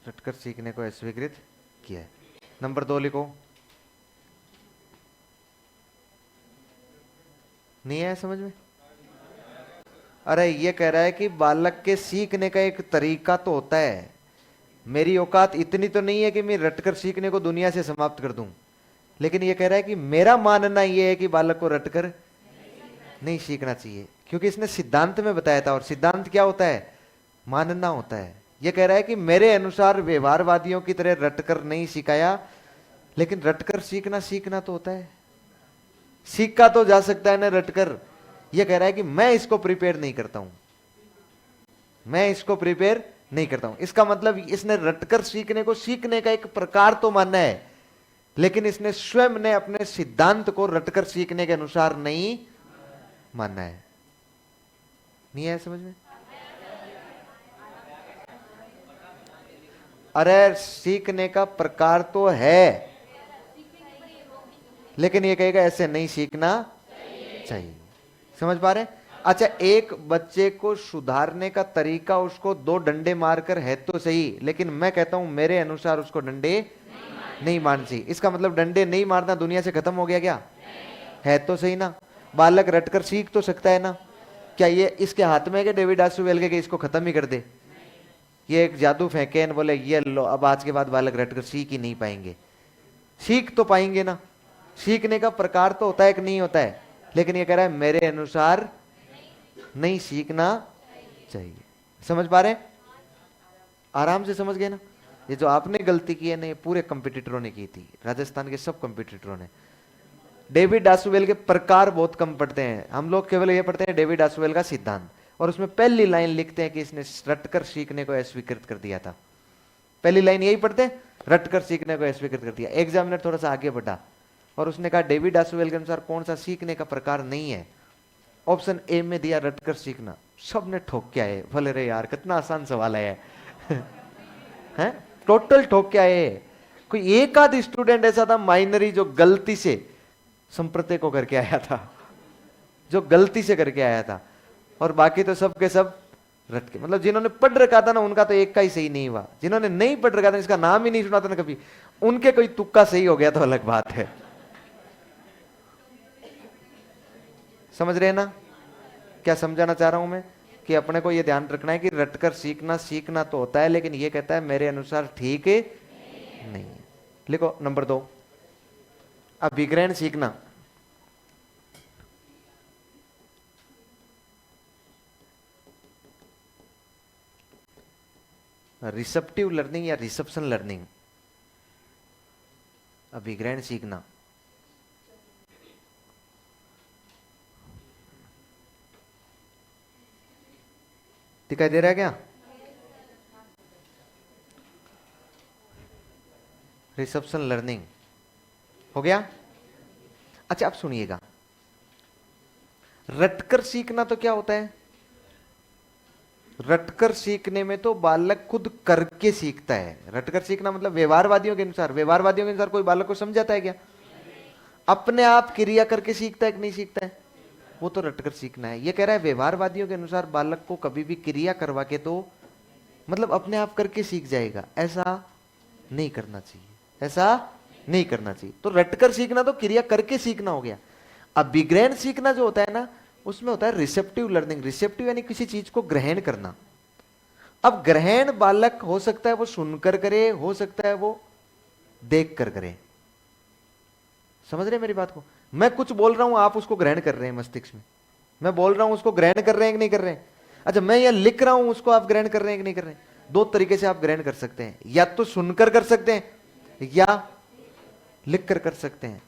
रटकर सीखने को अस्वीकृत किया है। नंबर 2 लिखो। नहीं है समझ में? अरे ये कह रहा है कि बालक के सीखने का एक तरीका तो होता है। मेरी औकात इतनी तो नहीं है कि मैं रटकर सीखने को दुनिया से समाप्त कर दूं, लेकिन ये कह रहा है कि मेरा मानना यह है कि बालक को रटकर नहीं सीखना चाहिए, क्योंकि इसने सिद्धांत में बताया था, और सिद्धांत क्या होता है? मानना होता है। यह कह रहा है कि मेरे अनुसार व्यवहारवादियों की तरह रटकर नहीं सिखाया, लेकिन रटकर सीखना, सीखना तो होता है, सीखा तो जा सकता है ना रटकर। यह कह रहा है कि मैं इसको प्रिपेयर नहीं करता हूं, मैं इसको प्रिपेयर नहीं करता हूं। इसका मतलब इसने रटकर सीखने को सीखने का एक प्रकार तो माना है, लेकिन इसने स्वयं ने अपने सिद्धांत को रटकर सीखने के अनुसार नहीं मानना है। नहीं है समझ में? अरे सीखने का प्रकार तो है, लेकिन ये कहेगा ऐसे नहीं सीखना चाहिए। समझ पा रहे? अच्छा, एक बच्चे को सुधारने का तरीका उसको 2 डंडे मारकर है तो सही, लेकिन मैं कहता हूं मेरे अनुसार उसको डंडे नहीं मारने चाहिए। इसका मतलब डंडे नहीं मारना दुनिया से खत्म हो गया क्या? है तो सही ना। बालक रटकर सीख तो सकता है ना। क्या ये इसके हाथ में है कि डेविड आसुवेल के इसको खत्म ही कर दे? ये एक जादू फेंके न बोले ये लो, अब आज के बाद बालक रटकर सीख ही नहीं पाएंगे? सीख तो पाएंगे ना। सीखने का प्रकार तो होता है कि नहीं होता है, लेकिन ये कह रहा है मेरे अनुसार नहीं सीखना चाहिए। समझ पा रहे? आराम से समझ गए ना? ये जो आपने गलती की है ना, ये पूरे कंपटीटरों ने की थी, राजस्थान के सब कंपटीटरों ने। डेविड आसुवेल के प्रकार बहुत कम पढ़ते हैं हम लोग, केवल ये पढ़ते हैं डेविड आसुवेल का सिद्धांत, और उसमें पहली लाइन लिखते हैं कि इसने रटकर सीखने को अस्वीकृत कर दिया था। पहली लाइन यही पढ़ते हैं, रटकर सीखने को अस्वीकृत कर दिया। एग्जामिनर थोड़ा सा आगे बढ़ा और उसने कहा डेविड आसुवेल के अनुसार कौन सा सीखने का प्रकार नहीं है? ऑप्शन ए में दिया रटकर सीखना। सबने ठोक के आए, भले रे यार कितना आसान सवाल है हैं? टोटल ठोक के आए। कोई एक आध स्टूडेंट ऐसा था माइनरी जो गलती से संप्रदाय को करके आया था, जो गलती से करके आया था, और बाकी तो सब के सब रट के। मतलब जिन्होंने पढ़ रखा था ना, उनका तो एक का ही सही नहीं हुआ। जिन्होंने नहीं पढ़ रखा था, इसका नाम ही नहीं सुना था ना कभी, उनके कोई तुक्का सही हो गया तो अलग बात है। समझ रहे ना क्या समझाना चाह रहा हूं मैं? कि अपने को यह ध्यान रखना है कि रटकर सीखना, सीखना तो होता है, लेकिन यह कहता है मेरे अनुसार ठीक है नहीं। लिखो नंबर 2, अभिग्रहण सीखना। रिसेप्टिव लर्निंग या रिसेप्शन लर्निंग, अभिग्रहण सीखना। दिखाई दे रहा है क्या? रिसेप्शन लर्निंग हो गया। अच्छा अब सुनिएगा, रटकर सीखना तो क्या होता है? रटकर सीखने में तो बालक खुद करके सीखता है। रटकर सीखना मतलब व्यवहारवादियों के अनुसार, व्यवहारवादियों के अनुसार कोई बालक को समझाता है क्या? अपने आप क्रिया करके सीखता है कि नहीं सीखता है? वो तो रटकर सीखना है। ये कह रहा है व्यवहारवादियों के अनुसार बालक को कभी भी क्रिया करवा के तो मतलब अपने आप करके सीख जाएगा, ऐसा नहीं करना चाहिए, ऐसा नहीं करना चाहिए। तो रटकर सीखना तो क्रिया करके सीखना हो गया। अब विग्रहण सीखना जो होता है ना, उसमें होता है रिसेप्टिव लर्निंग। रिसेप्टिव यानी किसी चीज को ग्रहण करना। अब ग्रहण बालक हो सकता है वो सुनकर करे, हो सकता है वो देख कर करे। समझ रहे हैं मेरी बात को? मैं कुछ बोल रहा हूं, आप उसको ग्रहण कर रहे हैं मस्तिष्क में। मैं बोल रहा हूं, उसको ग्रहण कर रहे हैं कि नहीं कर रहे हैं? अच्छा, मैं यह लिख रहा हूं, उसको आप ग्रहण कर रहे हैं कि नहीं कर रहे हैं? दो तरीके से आप ग्रहण कर सकते हैं, या तो सुनकर कर सकते हैं या लिखकर कर सकते हैं।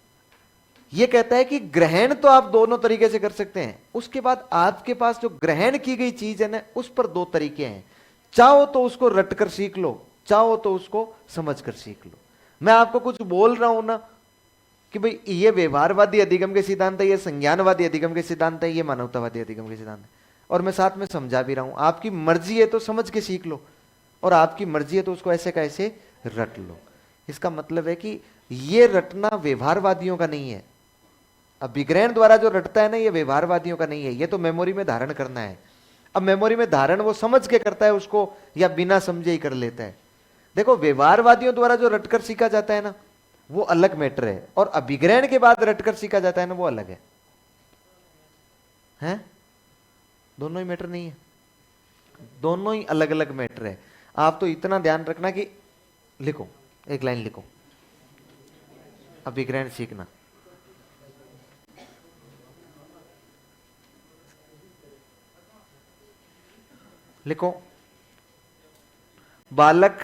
यह कहता है कि ग्रहण तो आप दोनों तरीके से कर सकते हैं। उसके बाद आपके पास जो ग्रहण की गई चीज है ना, उस पर दो तरीके हैं। चाहो तो उसको रटकर सीख लो, चाहो तो उसको समझकर सीख लो। मैं आपको कुछ बोल रहा हूं ना कि भाई ये व्यवहारवादी अधिगम के सिद्धांत है, ये संज्ञानवादी अधिगम के सिद्धांत है, ये मानवतावादी अधिगम के सिद्धांत है, और मैं साथ में समझा भी रहा हूं। आपकी मर्जी है तो समझ के सीख लो, और आपकी मर्जी है तो उसको ऐसे का ऐसे रट लो। इसका मतलब है कि ये रटना व्यवहारवादियों का नहीं है। अब विग्रहण द्वारा जो रटता है ना, ये व्यवहारवादियों का नहीं है, ये तो मेमोरी में धारण करना है। अब मेमोरी में धारण वो समझ के करता है उसको, या बिना समझे ही कर लेता है। देखो, व्यवहारवादियों द्वारा जो रटकर सीखा जाता है ना, वो अलग मैटर है, और अभिग्रहण के बाद रटकर सीखा जाता है ना, वो अलग है। हैं? दोनों ही मैटर नहीं है, दोनों ही अलग अलग मैटर है। आप तो इतना ध्यान रखना कि लिखो, एक लाइन लिखो, अभिग्रहण सीखना। लिखो, बालक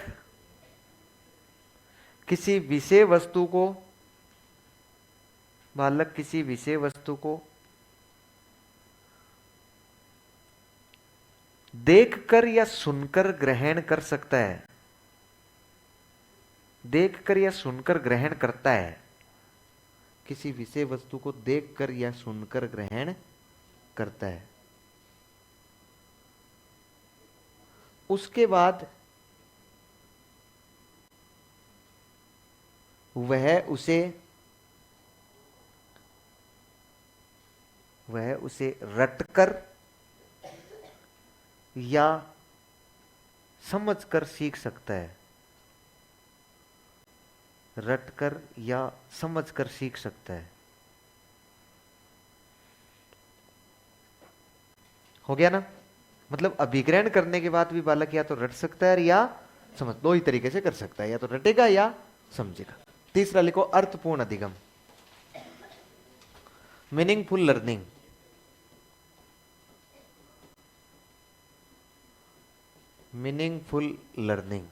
किसी विषय वस्तु को, बालक किसी विषय वस्तु को देखकर या सुनकर ग्रहण कर सकता है। देखकर या सुनकर ग्रहण करता है। किसी विषय वस्तु को देखकर या सुनकर ग्रहण करता है। उसके बाद वह उसे रटकर या समझकर सीख सकता है। रटकर या समझकर सीख सकता है। हो गया ना? मतलब अभिग्रहण करने के बाद भी बालक या तो रट सकता है या समझ, दो ही तरीके से कर सकता है, या तो रटेगा या समझेगा। तीसरा लिखो, अर्थपूर्ण अधिगम, meaningful learning. Meaningful learning,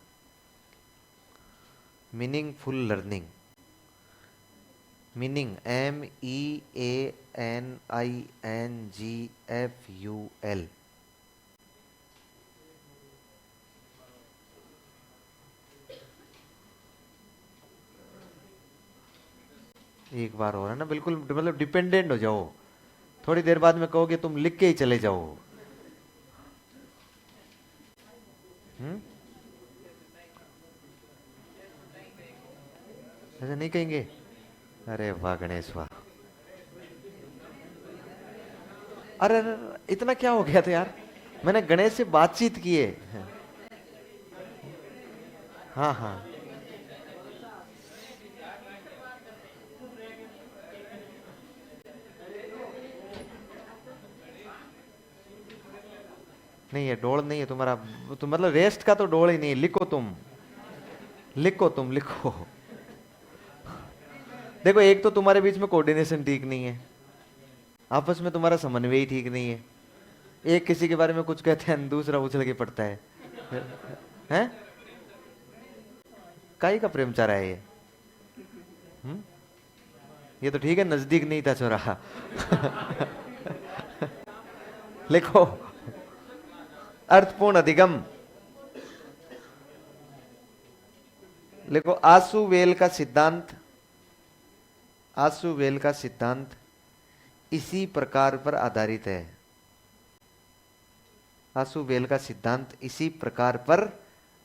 meaningful learning, meaning MEANINGFUL। एक बार हो रहा है ना, बिल्कुल मतलब डिपेंडेंट हो जाओ। थोड़ी देर बाद में कहोगे तुम लिख के ही चले जाओ। ऐसा नहीं कहेंगे? अरे वाह गणेश वाह। अरे अरे अरे, इतना क्या हो गया था यार? मैंने गणेश से बातचीत की है। हाँ हाँ, नहीं है डोल नहीं है तुम्हारा। तुम मतलब रेस्ट का तो डोल ही नहीं है। लिखो तुम, लिखो तुम, लिखो। देखो, एक तो तुम्हारे बीच में कोऑर्डिनेशन ठीक नहीं है, आपस में तुम्हारा समन्वय ही ठीक नहीं है। एक किसी के बारे में कुछ कहते हैं, दूसरा उछल के पड़ता है। हैं? काई का प्रेमचारा है ये? ये तो ठीक है, नजदीक नहीं था चौराहा। लिखो, अर्थपूर्ण अधिगम। लिखो, आसुवेल का सिद्धांत, आसुवेल का सिद्धांत इसी प्रकार पर आधारित है। आसुवेल का सिद्धांत इसी प्रकार पर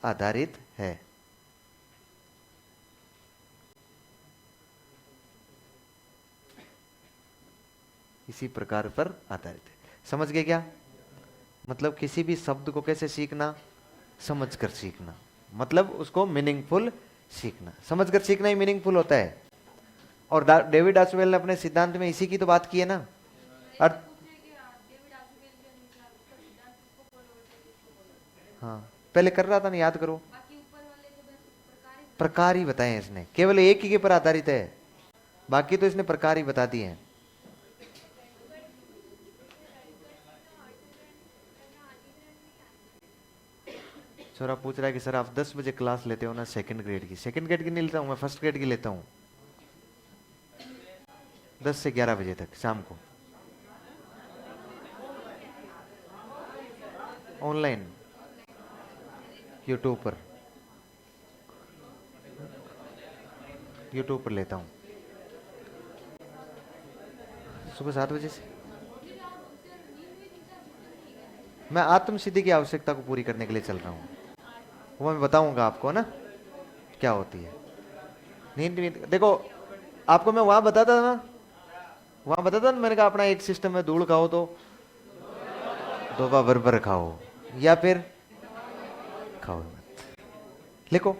आधारित है। इसी प्रकार पर आधारित है। समझ गए क्या? मतलब किसी भी शब्द को कैसे सीखना, समझकर सीखना, मतलब उसको मीनिंगफुल सीखना। समझकर सीखना ही मीनिंगफुल होता है। और डेविड आसवेल ने अपने सिद्धांत में इसी की तो बात की है ना। अर्थ, हाँ पहले कर रहा था ना, याद करो। प्रकार ही बताए हैं इसने, केवल एक ही के पर आधारित है, बाकी तो इसने प्रकार ही बता दिए हैं। छोरा पूछ रहा है कि सर आप 10 बजे क्लास लेते हो ना सेकंड ग्रेड की। सेकंड ग्रेड की नहीं लेता हूं मैं, फर्स्ट ग्रेड की लेता हूं, 10 से 11 बजे तक शाम को, ऑनलाइन यूट्यूब पर, यूट्यूब पर लेता हूं सुबह 7 बजे से। मैं आत्म सिद्धि की आवश्यकता को पूरी करने के लिए चल रहा हूं, वो मैं बताऊंगा आपको ना क्या होती है नींद। देखो आपको मैं वहां बताता था ना, वहां बताता था ना, मैंने कहा अपना एक सिस्टम है, धूल खाओ तो 2 बार बरबर खाओ या फिर खाओ मत। लिखो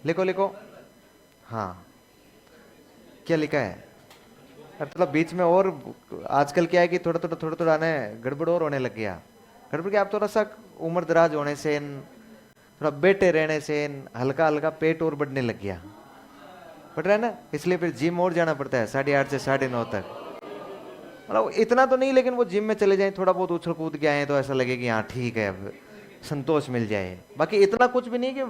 लिखो लिखो, हाँ क्या लिखा है। अब थोड़ा बीच में, और आजकल क्या है कि थोड़ा थोड़ा ना गड़बड़ और होने लग गया। गड़बड़ क्या, आप थोड़ा सा उम्र दराज होने से, थोड़ा बैठे रहने से हल्का हल्का पेट और बढ़ने लग गया, बढ़ रहा है ना, इसलिए फिर जिम और जाना पड़ता है 8:30 से 9:30 तक। मतलब इतना तो नहीं, लेकिन वो जिम में चले जाए, थोड़ा बहुत उछल कूद के आए तो ऐसा लगे कि हाँ ठीक है, अब संतोष मिल जाए। बाकी इतना कुछ भी नहीं कि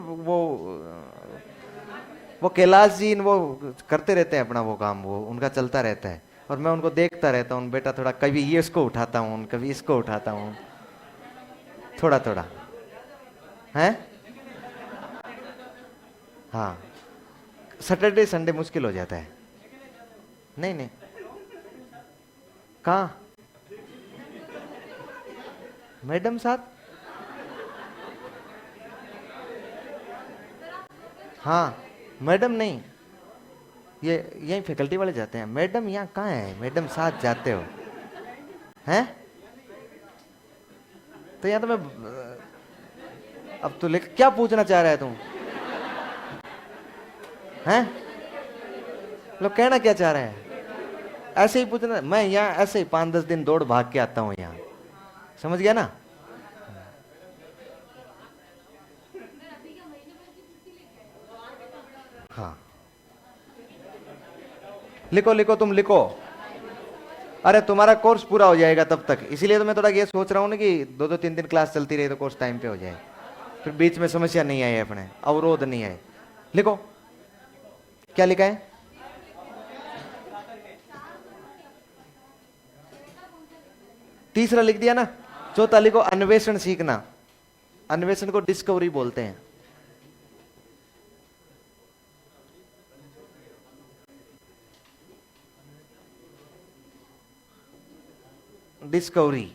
वो कैलाश जी वो करते रहते हैं अपना वो काम, वो उनका चलता रहता है, और मैं उनको देखता रहता हूँ। बेटा थोड़ा कभी ये इसको उठाता हूँ, कभी इसको उठाता हूँ, थोड़ा थोड़ा है। हाँ सैटरडे संडे मुश्किल हो जाता है। नहीं नहीं, कहाँ मैडम साथ, हाँ मैडम नहीं, ये यही फैकल्टी वाले जाते हैं। मैडम यहाँ कहाँ है, मैडम साथ जाते हो हैं। तो यहाँ तो मैं, अब तो लेकर क्या पूछना चाह रहा है तुम, हैं लोग कहना क्या चाह रहे हैं, ऐसे ही पूछना। मैं यहाँ ऐसे ही 5-10 दिन दौड़ भाग के आता हूँ यहाँ, समझ गया ना। हाँ लिखो लिखो, तुम लिखो। अरे तुम्हारा कोर्स पूरा हो जाएगा तब तक, इसीलिए तो मैं थोड़ा ये सोच रहा हूँ ना कि 2-2 3 दिन क्लास चलती रही तो कोर्स टाइम पे हो जाए, फिर बीच में समस्या नहीं आए, अपने अवरोध नहीं आए। लिखो क्या लिखा है। तीसरा लिख दिया ना, चौथा लिखो अन्वेषण सीखना। अन्वेषण को डिस्कवरी बोलते हैं। डिस्कवरी,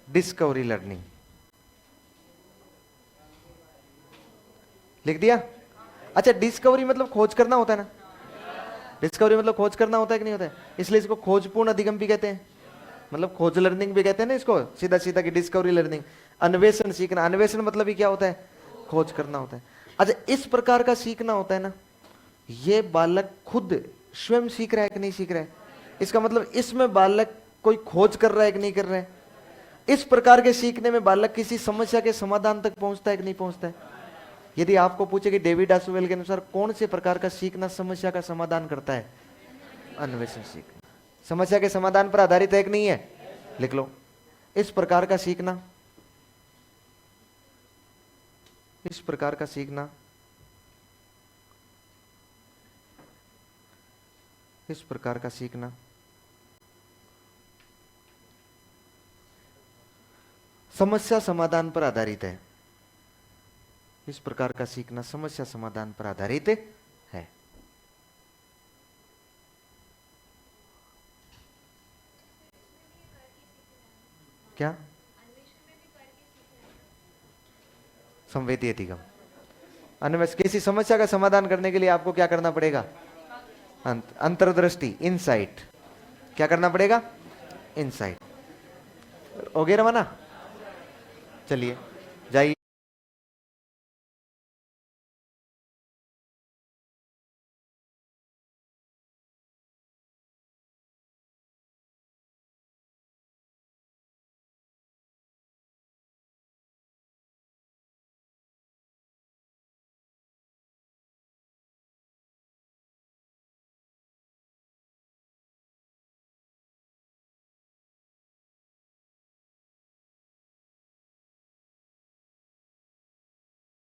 डिस्कवरी लर्निंग लिख दिया। अच्छा डिस्कवरी मतलब खोज करना होता है ना, डिस्कवरी मतलब खोज करना होता है कि नहीं होता है, इसलिए इसको खोजपूर्ण अधिगम भी कहते हैं, मतलब खोज लर्निंग भी कहते हैं ना इसको, सीधा सीधा की डिस्कवरी लर्निंग। अन्वेषण सीखना, अन्वेषण मतलब ही क्या होता है, खोज करना होता है। अच्छा इस प्रकार का सीखना होता है ना, ये बालक खुद स्वयं सीख रहा है कि नहीं सीख रहा है, इसका मतलब इसमें बालक कोई खोज कर रहा है कि नहीं कर रहा है। इस प्रकार के सीखने में बालक किसी समस्या के समाधान तक पहुंचता है कि नहीं पहुंचता है। यदि आपको पूछे कि डेविड आसवेल के अनुसार कौन से प्रकार का सीखना समस्या का समाधान करता है, अन्वेषण सीखना समस्या के समाधान पर आधारित है कि नहीं है, लिख लो। इस प्रकार का सीखना, इस प्रकार का सीखना, इस प्रकार का सीखना समस्या समाधान पर आधारित है। इस प्रकार का सीखना समस्या समाधान पर आधारित है। क्या संवेदी अधिगम, अन्वेष किसी समस्या का समाधान करने के लिए आपको क्या करना पड़ेगा, अंतर्दृष्टि, इनसाइट। क्या करना पड़ेगा? इनसाइट। हो गया रवाना? चलिए